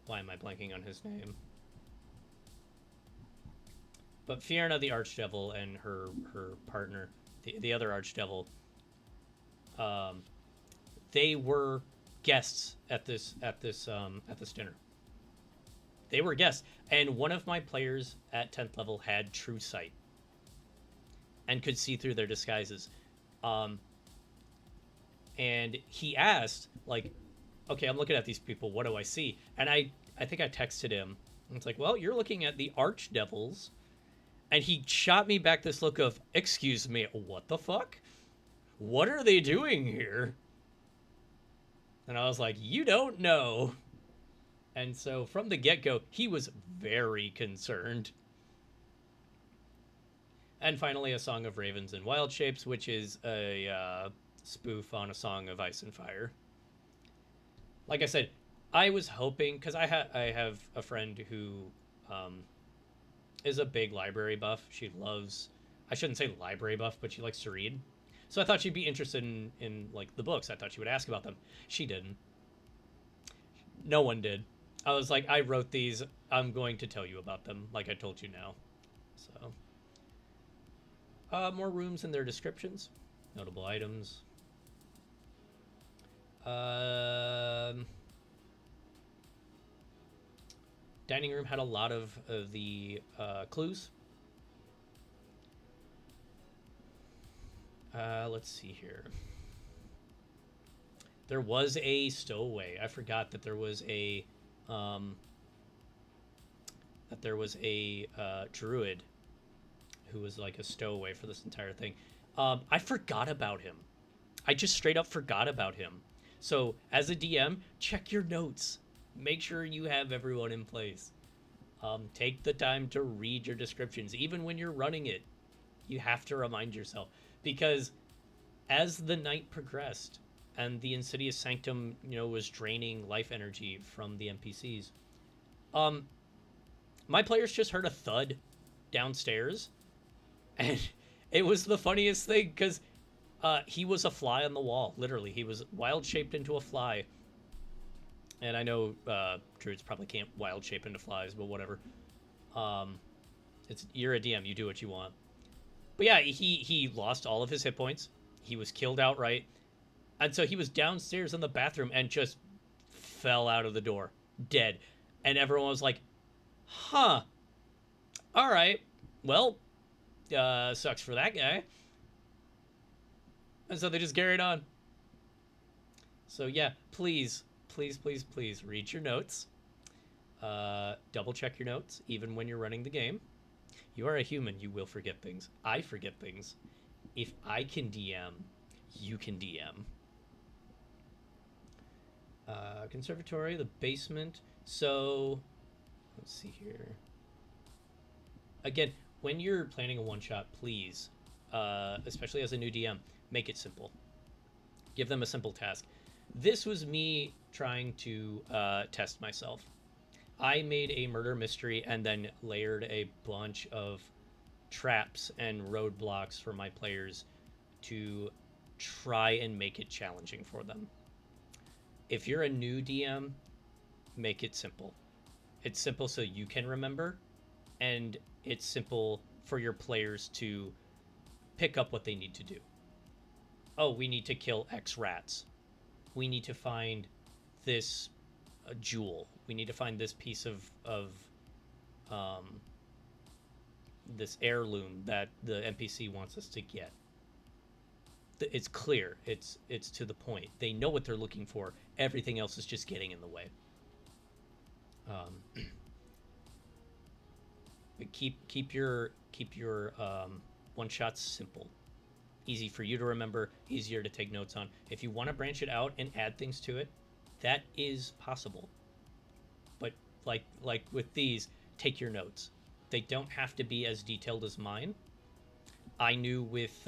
Why am I blanking on his name? But Fierna the Archdevil and her partner, the other Archdevil, they were guests at this dinner. They were guests, and one of my players at 10th level had true sight and could see through their disguises. And he asked, like, okay, I'm looking at these people. What do I see? And I think I texted him. And it's like, well, you're looking at the Archdevils. And he shot me back this look of, excuse me, what the fuck? What are they doing here? And I was like, you don't know. And so from the get-go, he was very concerned. And finally, A Song of Ravens and Wild Shapes, which is a spoof on A Song of Ice and Fire. Like I said, I was hoping, because I have a friend who is a big library buff. She loves, I shouldn't say library buff, but she likes to read. So I thought she'd be interested in like the books. I thought she would ask about them. She didn't. No one did. I was like, I wrote these. I'm going to tell you about them, like I told you now. So, more rooms and their descriptions, notable items. Dining room had a lot of the clues. Let's see here. There was a stowaway. I forgot that there was a druid who was like a stowaway for this entire thing. I forgot about him. I just straight up forgot about him. So as a DM, check your notes. Make sure you have everyone in place. Take the time to read your descriptions. Even when you're running it, you have to remind yourself. Because as the night progressed and the Insidious Sanctum, was draining life energy from the NPCs, my players just heard a thud downstairs. And it was the funniest thing because he was a fly on the wall. Literally, he was wild shaped into a fly. And I know druids probably can't wild shape into flies, but whatever. You're a DM, you do what you want. But yeah, he lost all of his hit points. He was killed outright. And so he was downstairs in the bathroom and just fell out of the door, dead. And everyone was like, huh. All right. Well, sucks for that guy. And so they just carried on. So yeah, please read your notes. Double check your notes, even when you're running the game. You are a human. You will forget things. I forget things. If I can DM, you can DM. Conservatory, the basement. So, let's see here. Again, when you're planning a one-shot, please, especially as a new DM, make it simple. Give them a simple task. This was me trying to test myself. I made a murder mystery and then layered a bunch of traps and roadblocks for my players to try and make it challenging for them. If you're a new DM, make it simple. It's simple so you can remember, and it's simple for your players to pick up what they need to do. Oh, we need to kill X rats. We need to find this jewel. We need to find this piece of um, this heirloom that the NPC wants us to get. It's clear. It's to the point. They know what they're looking for. Everything else is just getting in the way. But keep your one shots simple, easy for you to remember, easier to take notes on. If you want to branch it out and add things to it, that is possible. But like with these, take your notes. They don't have to be as detailed as mine. I knew with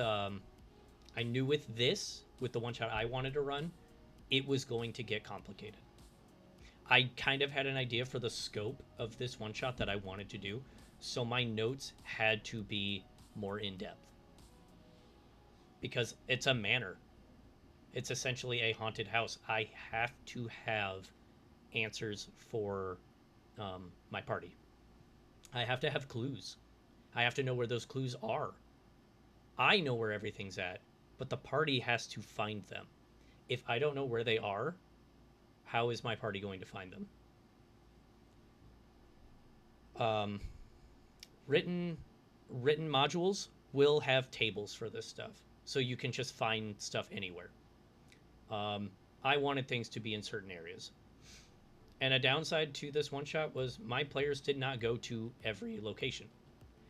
this, with the one shot I wanted to run, it was going to get complicated. I kind of had an idea for the scope of this one shot that I wanted to do, so my notes had to be more in depth. Because it's a manor. It's essentially a haunted house. I have to have answers for my party. I have to have clues. I have to know where those clues are. I know where everything's at, but the party has to find them. If I don't know where they are, how is my party going to find them? Written modules will have tables for this stuff, so you can just find stuff anywhere. I wanted things to be in certain areas. And a downside to this one shot was my players did not go to every location.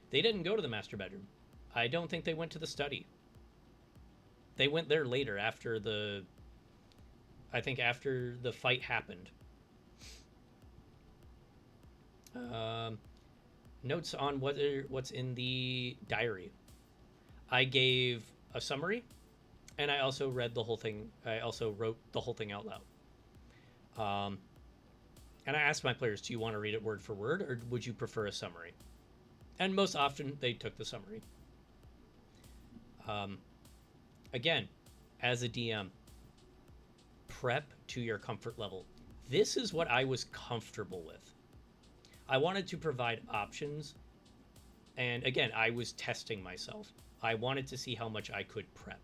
They didn't go to the master bedroom. I don't think they went to the study. They went there later after the fight happened. Notes on what's in the diary. I gave a summary, and I also read the whole thing. I also wrote the whole thing out loud. And I asked my players, do you want to read it word for word, or would you prefer a summary? And most often, they took the summary. Again, as a DM, prep to your comfort level. This is what I was comfortable with. I wanted to provide options, and again, I was testing myself. I wanted to see how much I could prep.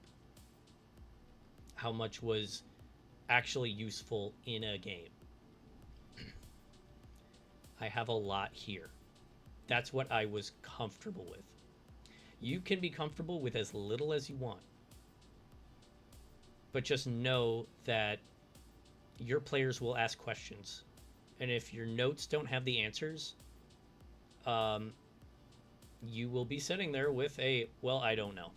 How much was actually useful in a game. I have a lot here. That's what I was comfortable with. You can be comfortable with as little as you want. But just know that your players will ask questions. And if your notes don't have the answers, you will be sitting there with a, well, I don't know.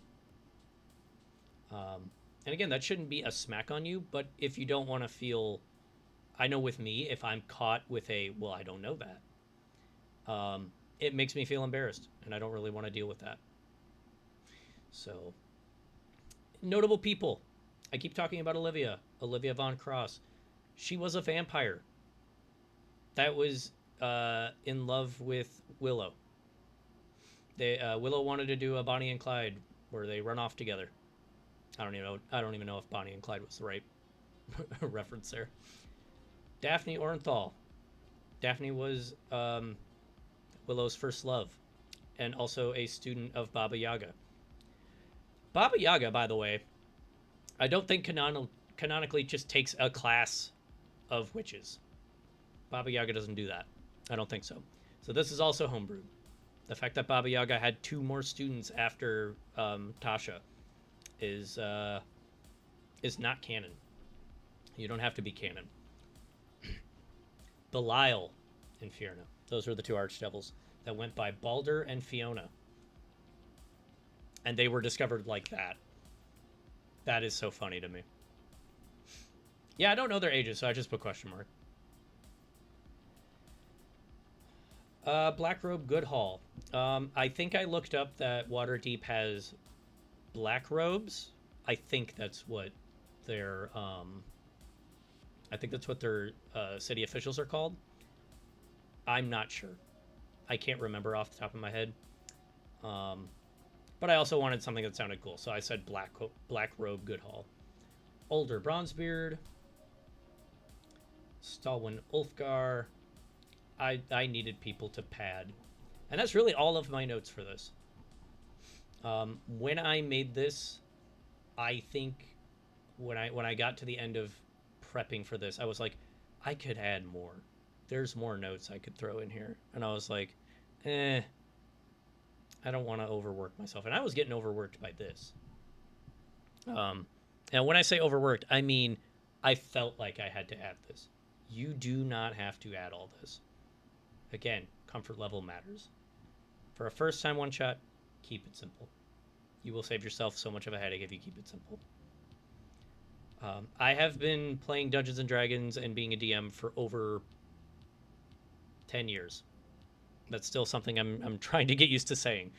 And again, that shouldn't be a smack on you, but if you don't want to feel, I know with me, if I'm caught with a, well, I don't know that, it makes me feel embarrassed, and I don't really want to deal with that. So, notable people. I keep talking about Olivia Von Cross. She was a vampire that was in love with Willow. Willow wanted to do a Bonnie and Clyde where they run off together. I don't even know if Bonnie and Clyde was the right reference there. Daphne Orenthal. Daphne was Willow's first love, and also a student of Baba Yaga. Baba Yaga, by the way, I don't think canonically just takes a class of witches. Baba Yaga doesn't do that. I don't think so. So this is also homebrewed. The fact that Baba Yaga had 2 more students after Tasha is not canon. You don't have to be canon. Belial and Fierna. Those were the 2 archdevils that went by Balder and Fiona. And they were discovered like that. That is so funny to me. Yeah, I don't know their ages, so I just put question mark. Blackrobe Goodhall. I think I looked up that Waterdeep has black robes. I think that's what their city officials are called. I'm not sure. I can't remember off the top of my head. But I also wanted something that sounded cool, so I said Blackrobe Goodhall. Older Bronzebeard. Stalwyn Ulfgar. I needed people to pad, and that's really all of my notes for this. When I made this, I think when I got to the end of prepping for this, I was like, I could add more. There's more notes I could throw in here, and I was like, I don't want to overwork myself, and I was getting overworked by this. Um, and when I say overworked, I mean I felt like I had to add this. You do not have to add all this. Again, comfort level matters. For a first time one shot, keep it simple. You will save yourself so much of a headache if you keep it simple. I have been playing Dungeons and Dragons and being a DM for over 10 years. That's still something I'm trying to get used to saying.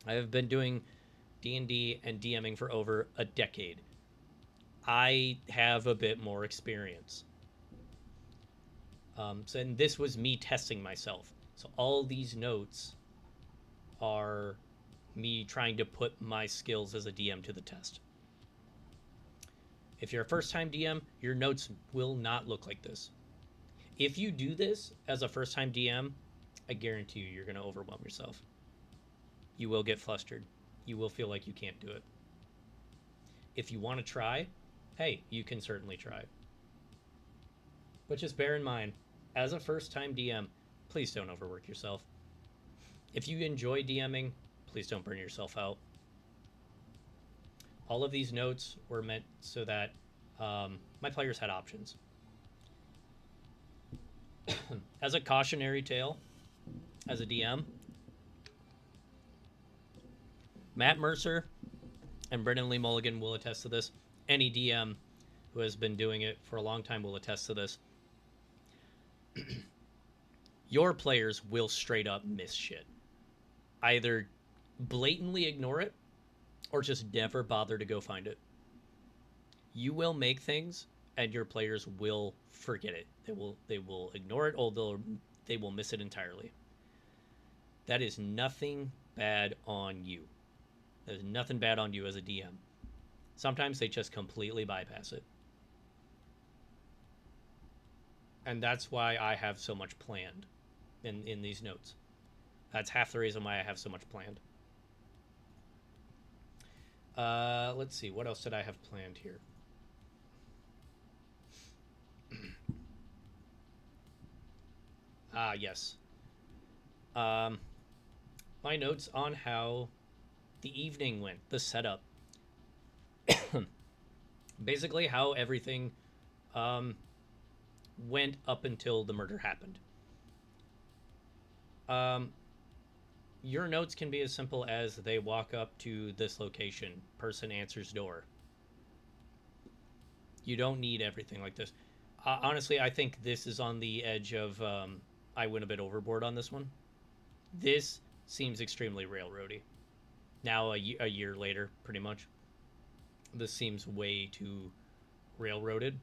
I have been doing D&D and DMing for over a decade. I have a bit more experience. And this was me testing myself. So all these notes are me trying to put my skills as a DM to the test. If you're a first time DM, your notes will not look like this. If you do this as a first time DM, I guarantee you're going to overwhelm yourself. You will get flustered. You will feel like you can't do it. If you want to try, hey, you can certainly try. But just bear in mind, as a first time DM, please don't overwork yourself. If you enjoy DMing, please don't burn yourself out. All of these notes were meant so that my players had options. As a cautionary tale, as a DM, Matt Mercer and Brendan Lee Mulligan will attest to this. Any DM who has been doing it for a long time will attest to this. Your players will straight up miss shit. Either blatantly ignore it or just never bother to go find it. You will make things and your players will forget it. They will ignore it, or they will miss it entirely. That is nothing bad on you. There's nothing bad on you as a DM. Sometimes they just completely bypass it. And that's why I have so much planned in these notes. That's half the reason why I have so much planned. Let's see. What else did I have planned here? Yes. My notes on how the evening went, the setup. Basically, how everything went up until the murder happened. Your notes can be as simple as they walk up to this location, person answers door. You don't need everything like this. Honestly, I think this is on the edge of I went a bit overboard on this one. This seems extremely railroady. Now, a year later, pretty much, this seems way too railroaded.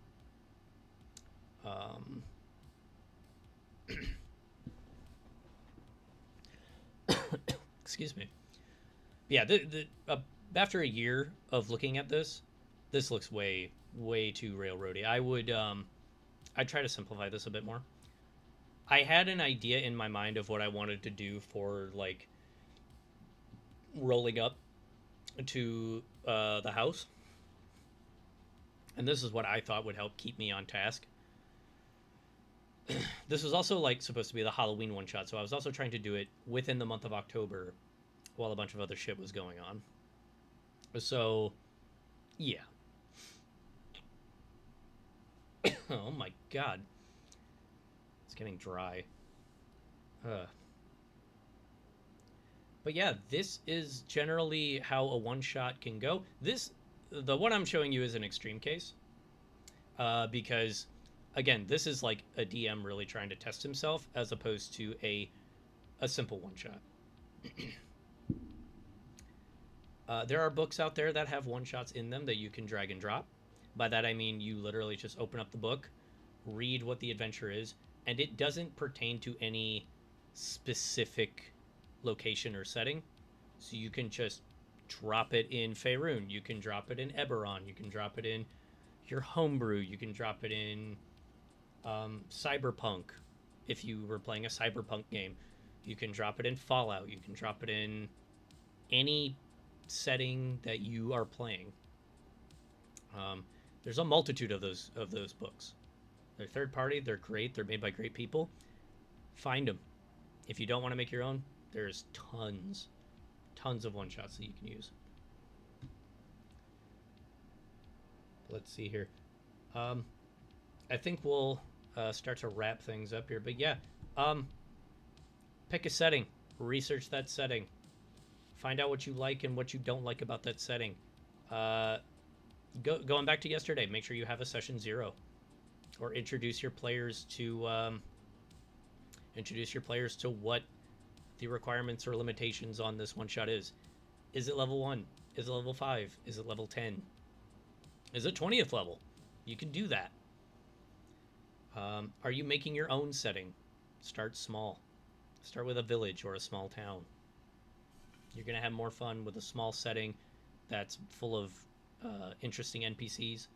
Excuse me. Yeah, after a year of looking at this looks way too railroady. I'd try to simplify this a bit more. I had an idea in my mind of what I wanted to do for like rolling up to the house, and this is what I thought would help keep me on task. This was also like supposed to be the Halloween one shot, so I was also trying to do it within the month of October while a bunch of other shit was going on. So, yeah. Oh my god. It's getting dry. But yeah, this is generally how a one shot can go. The one I'm showing you is an extreme case. Because again, this is like a DM really trying to test himself as opposed to a simple one shot. There are books out there that have one shots in them that you can drag and drop. By that I mean you literally just open up the book, read what the adventure is, and it doesn't pertain to any specific location or setting. So you can just drop it in Faerun, you can drop it in Eberron, you can drop it in your homebrew, you can drop it in Cyberpunk. If you were playing a cyberpunk game, you can drop it in Fallout. You can drop it in any setting that you are playing. Um, there's a multitude of those books. They're third party. They're great. They're made by great people. Find them. If you don't want to make your own, there's tons of one shots that you can use. Let's see here. I think we'll start to wrap things up here. But yeah, pick a setting, research that setting, find out what you like and what you don't like about that setting. Going back to yesterday, make sure you have a session 0, or introduce your players to what the requirements or limitations on this one shot is. Is it level 1? Is it level 5? Is it level 10? Is it 20th level? You can do that. Are you making your own setting? Start small. Start with a village or a small town. You're going to have more fun with a small setting that's full of interesting NPCs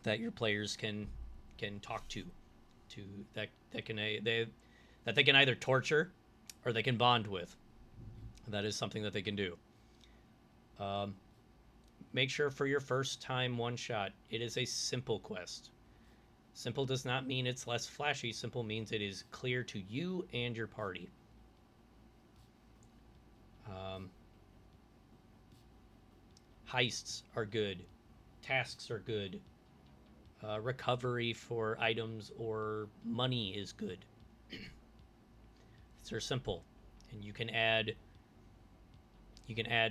that your players can talk to that they can either torture or they can bond with. That is something that they can do. Make sure for your first time one shot, it is a simple quest. Simple does not mean it's less flashy. Simple means it is clear to you and your party. Heists are good. Tasks are good. Recovery for items or money is good. They're simple, and you can add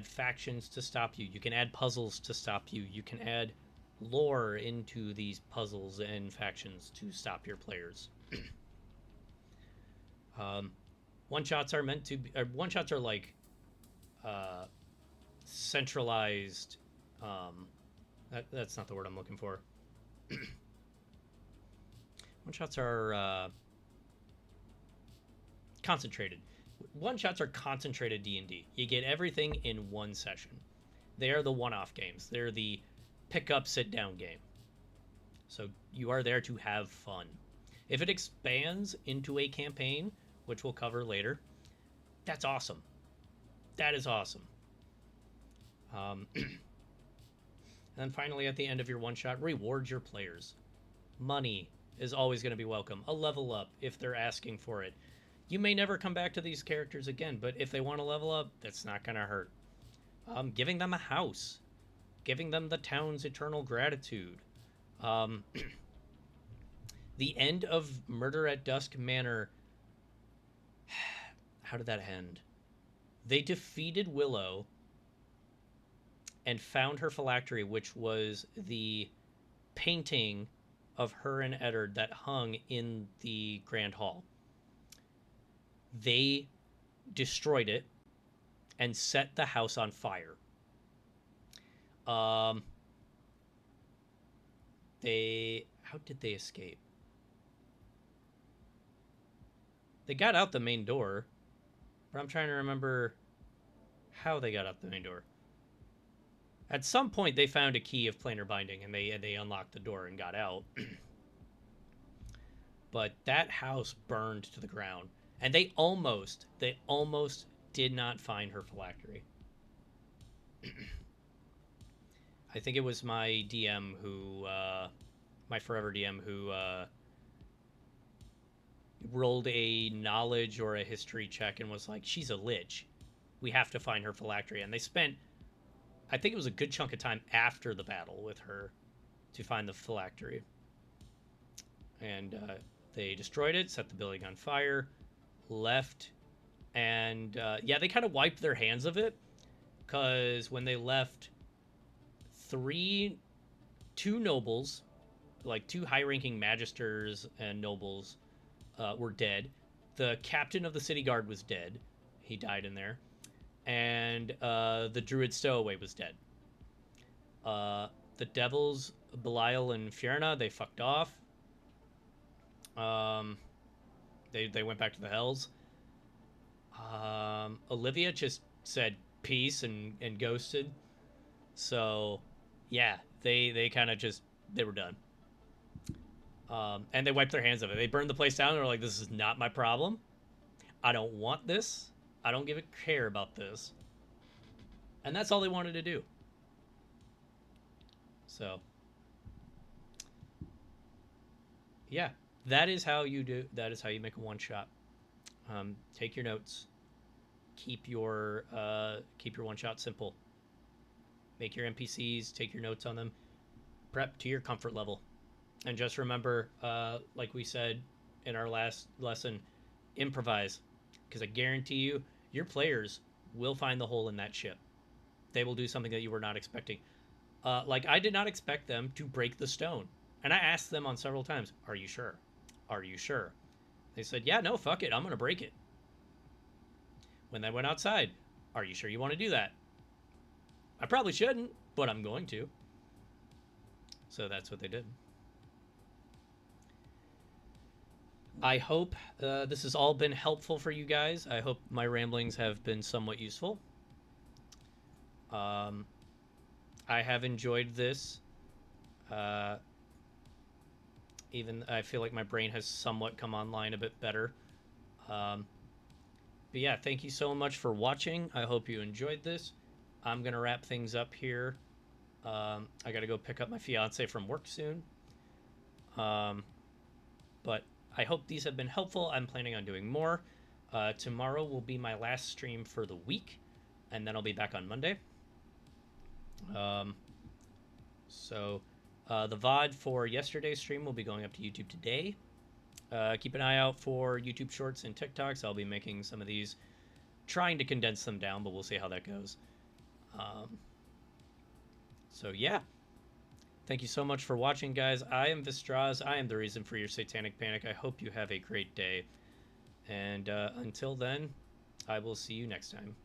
factions to stop you. You can add puzzles to stop you. You can add lore into these puzzles and factions to stop your players. One shots are meant to be. One shots are like centralized. That's not the word I'm looking for. One shots are concentrated. One shots are concentrated D&D. You get everything in one session. They are the one-off games. They're the pick-up, sit-down game. So you are there to have fun. If it expands into a campaign, which we'll cover later, that's awesome. That is awesome. And then finally, at the end of your one-shot, reward your players. Money is always going to be welcome. A level up if they're asking for it. You may never come back to these characters again, but if they want to level up, that's not going to hurt. Giving them a house. Giving them the town's eternal gratitude. The end of Murder at Dusk Manor. How did that end? They defeated Willow and found her phylactery, which was the painting of her and Eddard that hung in the Grand Hall. They destroyed it and set the house on fire. How did they escape? They got out the main door, but I'm trying to remember how they got out the main door. At some point, they found a key of planar binding, and they unlocked the door and got out. But that house burned to the ground, and they almost did not find her phylactery. I think it was my DM who, my forever DM who rolled a knowledge or a history check and was like, she's a lich. We have to find her phylactery. And they spent, I think it was a good chunk of time after the battle with her to find the phylactery. And they destroyed it, set the building on fire, left, and they kind of wiped their hands of it, because when they left, two nobles, like two high-ranking magisters and nobles, were dead. The captain of the city guard was dead. He died in there. And the druid stowaway was dead. The devils, Belial and Fierna, they fucked off. They went back to the hells. Olivia just said peace and ghosted. So, yeah, they kind of just They were done. And they wiped their hands of it. They burned the place down. They're like, "This is not my problem. I don't want this. I don't give a care about this." And that's all they wanted to do. So, yeah, that is how you do. That is how you make a one shot. Take your notes. Keep your one shot simple. Make your NPCs. Take your notes on them. Prep to your comfort level. And just remember, like we said in our last lesson, improvise. Because I guarantee you, your players will find the hole in that ship. They will do something that you were not expecting. Like, I did not expect them to break the stone. And I asked them on several times, "Are you sure? Are you sure?" They said, "Yeah, no, fuck it. I'm going to break it." When they went outside, "Are you sure you want to do that?" "I probably shouldn't, but I'm going to." So that's what they did. I hope this has all been helpful for you guys. I hope my ramblings have been somewhat useful. I have enjoyed this. Even I feel like my brain has somewhat come online a bit better. But yeah, thank you so much for watching. I hope you enjoyed this. I'm going to wrap things up here. I got to go pick up my fiance from work soon. But I hope these have been helpful. I'm planning on doing more. Tomorrow will be my last stream for the week, and then I'll be back on Monday. So the VOD for yesterday's stream will be going up to YouTube today. Keep an eye out for YouTube Shorts and TikToks. I'll be making some of these, trying to condense them down, but we'll see how that goes. So yeah, thank you so much for watching, guys. I am Vistraz. I am the reason for your satanic panic. I hope you have a great day. And until then, I will see you next time.